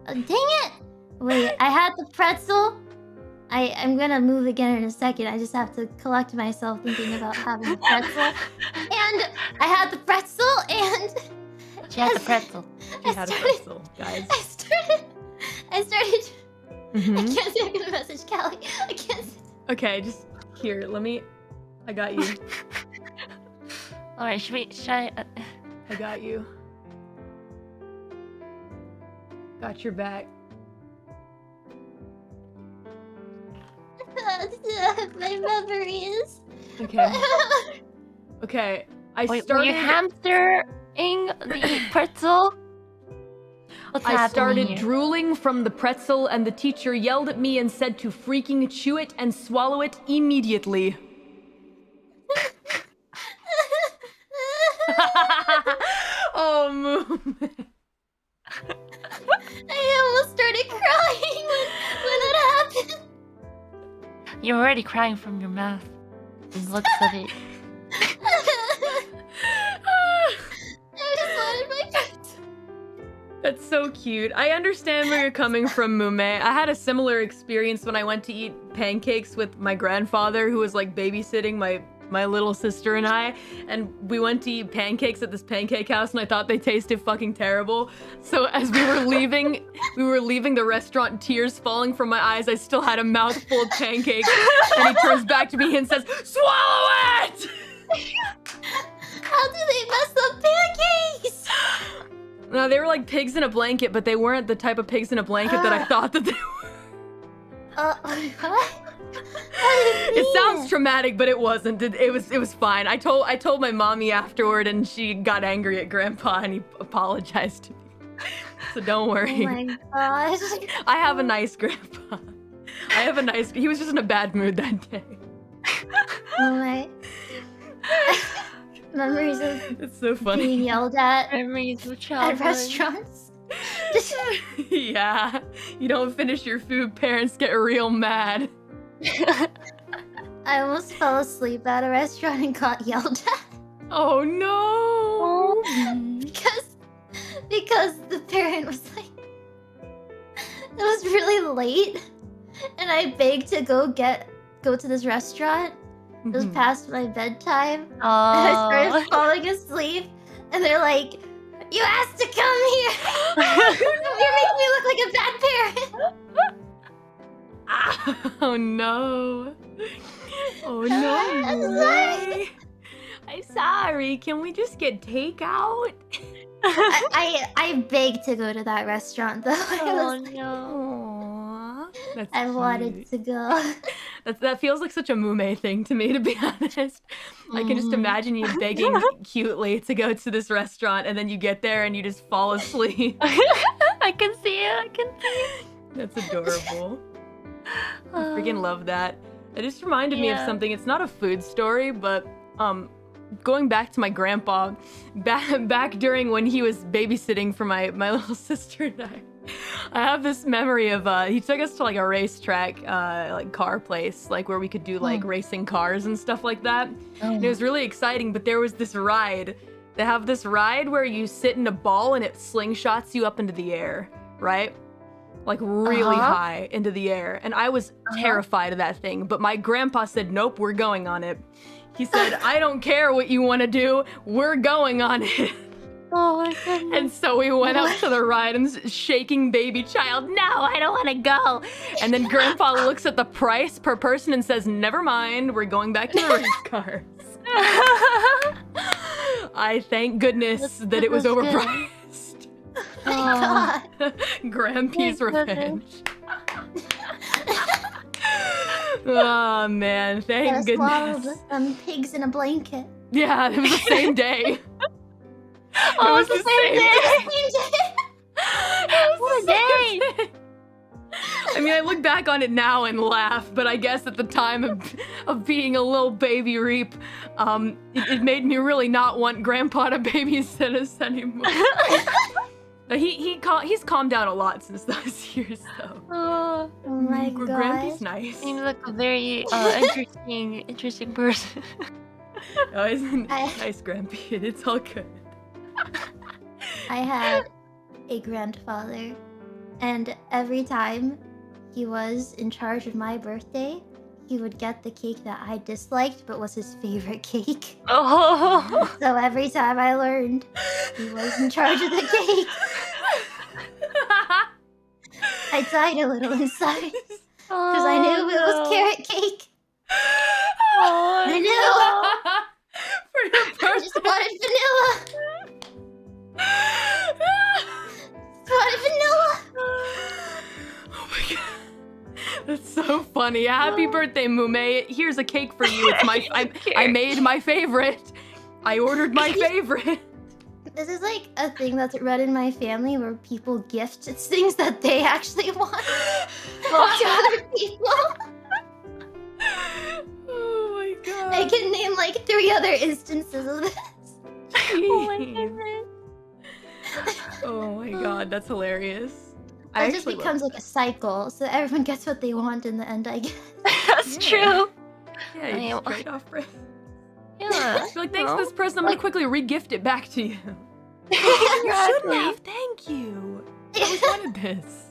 dang it! Wait, I had the pretzel. I'm gonna move again in a second. I just have to collect myself thinking about having a pretzel. And I had the pretzel and She had the pretzel. She had a pretzel, guys. I started. I Mhm. can't say I'm gonna message Callie. I can't. Okay, just here. Let me. I got you. Alright, should I I got you. Got your back. My memories. Okay. Okay. I wait, were started. you hamstering the pretzel? What's I happening started here? drooling from the pretzel, and the teacher yelled at me and said to freaking chew it and swallow it immediately. Oh, Moon. I almost started crying when that happened. You're already crying from your mouth. The looks of it. I just wanted my pretzel. That's so cute. I understand where you're coming from, Mume. I had a similar experience when I went to eat pancakes with my grandfather, who was like babysitting my little sister and I, and we went to eat pancakes at this pancake house, and I thought they tasted fucking terrible. So as we were leaving the restaurant, tears falling from my eyes. I still had a mouthful of pancakes, and he turns back to me and says, "Swallow it!" How do they mess up pancakes? No, they were like pigs in a blanket, but they weren't the type of pigs in a blanket that I thought that they were. What? It sounds traumatic, but it wasn't. It was fine. I told my mommy afterward, and she got angry at Grandpa, and he apologized to me. So don't Oh worry. my gosh. I have a nice grandpa. He was just in a bad mood that day. Oh my. Memories of It's so being funny. yelled at Memories of at childhood. restaurants. Yeah. You don't finish your food, parents get real mad. I almost fell asleep at a restaurant and got yelled at Oh no. because the parent was like, it was really late, and I begged to go to this restaurant. It was Mhm. past my bedtime, and I Oh. started falling asleep, and they're like, "You asked to come here. You're making me look like a bad parent." Oh no. Oh I'm no. sorry. way. I'm sorry. Can we just get takeout? I begged to go to that restaurant though. Oh no. Aww. That's I wanted cute. to go. That feels like such a Mume thing to me, to be honest. I can just Mhm. imagine you begging cutely to go to this restaurant, and then you get there and you just fall asleep. I can see it. I can see it. That's adorable. I Oh. freaking love that. It just reminded me of Yeah. something. It's not a food story, but going back to my grandpa, back during when he was babysitting for my little sister and I have this memory of he took us to like a racetrack, like car place, like where we could do like racing cars and stuff like that. And it was really exciting, but there was this ride. They have this ride where you sit in a ball and it slingshots you up into the air, right? Like really high into the air. And I was terrified of that thing, but my grandpa said, "Nope, we're going on it." He said, "I don't care what you want to do, we're going on it." Oh my goodness. And so we went up to the ride and shaking baby child, "No, I don't want to go." And then grandpa looks at the price per person and says, "Never mind, we're going back to the race cars." I thank goodness that it was That's good. overpriced. Oh my Oh. god. Grampy's Thank revenge. Oh man, thank Gotta swallow goodness. some pigs in a blanket. Yeah, it was the same day. Oh, it was the same day. What a day! I mean, I look back on it now and laugh, but I guess at the time of being a little baby reap, it made me really not want Grandpa to babysit us anymore. But he's calmed down a lot since those years, though. Oh, Oh my Grampy's god. nice. seems like a very interesting person. Oh, isn't I- nice, Grampy? It's all good. I had a grandfather, and every time he was in charge of my birthday, he would get the cake that I disliked but was his favorite cake. Oh. So every time I learned he was in charge of the cake, I died a little inside because I knew it was carrot cake. Oh, I knew. For your I birthday. just wanted vanilla. Just wanted vanilla. Oh my god. That's so funny. Happy birthday, Mume. Here's a cake for you. It's my I made my favorite. I ordered my favorite. This is like a thing that's run in my family where people gift things that they actually want to other people. Oh my god. I can name like 3 other instances of this. Oh my goodness. Oh my god, that's hilarious. It just becomes like a cycle, so everyone gets what they want in the end, I guess. That's Yeah. true. Yeah, you just trade off presents. Yeah. You're like, thanks for this present. I'm gonna quickly re-gift it back to you. You Exactly. shouldn't have. Thank you. I always wanted this.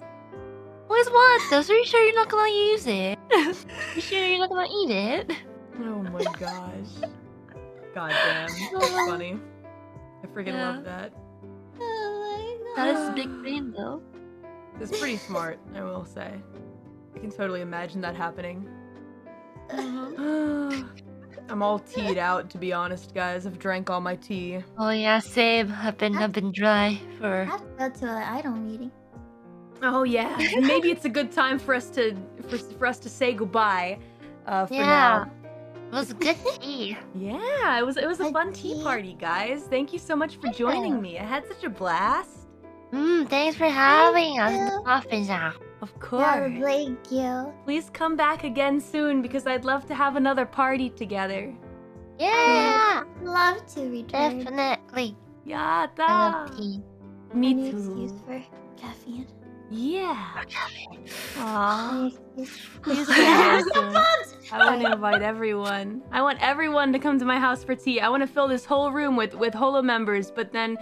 Always want this. Are you sure you're not gonna use it? You sure you're not gonna eat it? Oh my gosh. God damn. That's funny. I freaking Yeah. love that. Oh my That god. is big brain though. It's pretty smart, I will say. I can totally imagine that happening. I'm all teed out, to be honest, guys. I've drank all my tea. Oh yeah, same. I've been dry I for. have to go to an idol meeting. Oh yeah. Maybe it's a good time for us to say goodbye. For Yeah. now. It was good tea. Yeah, it was a Good fun tea tea. party, guys. Thank you so much for joining me. I had such a blast. Thanks for having us. you. Office. Of Yeah, course. thank you. Please come back again soon because I'd love to have another party together. Yeah, Love to return. definitely. I Yata. love tea. Me Any too. excuse for caffeine. Yeah. Any Aww. excuse. Please come here soon. I want to invite everyone. I want everyone to come to my house for tea. I want to fill this whole room with Holo members, but then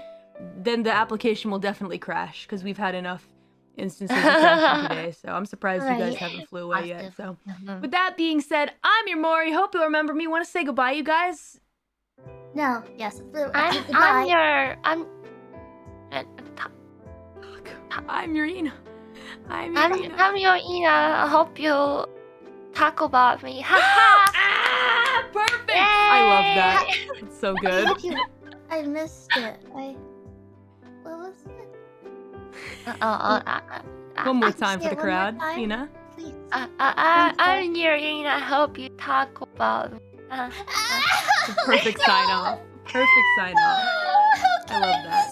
the application will definitely crash because we've had enough instances of crashing today. So I'm surprised you guys Right. haven't flew away yet. So Mhm. with that being said, I'm your Mori. Hope you'll remember me. Want to say goodbye, you guys? No, yes. I'm Goodbye. your I'm your Ina. I'm your Ina. I'm your Ina. I hope you talk about me. Ha ha! Ah, perfect. I love that. It's so good. Thank you. I missed it. What was it? One more Say time for it the one more crowd, time. Ina. Please. I'm your Ina. I hope you talk about me. Perfect sign off. Perfect sign off. I love that.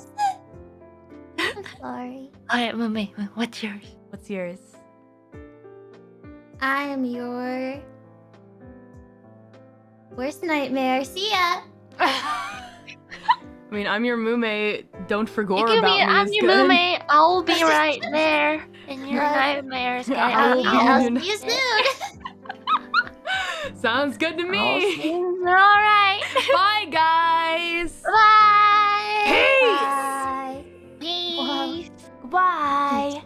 I'm sorry. Alright, Mummy, what's yours? What's yours? I am your worst nightmare. See ya. I mean, I'm your Mume. Don't forget You give about me, me. I'm is your good. Mummy. I'll be right there in your nightmares. I will I'll be see you soon. Sounds good to me. Alright. Bye, guys. Bye. Peace. Bye. Peace. Bye.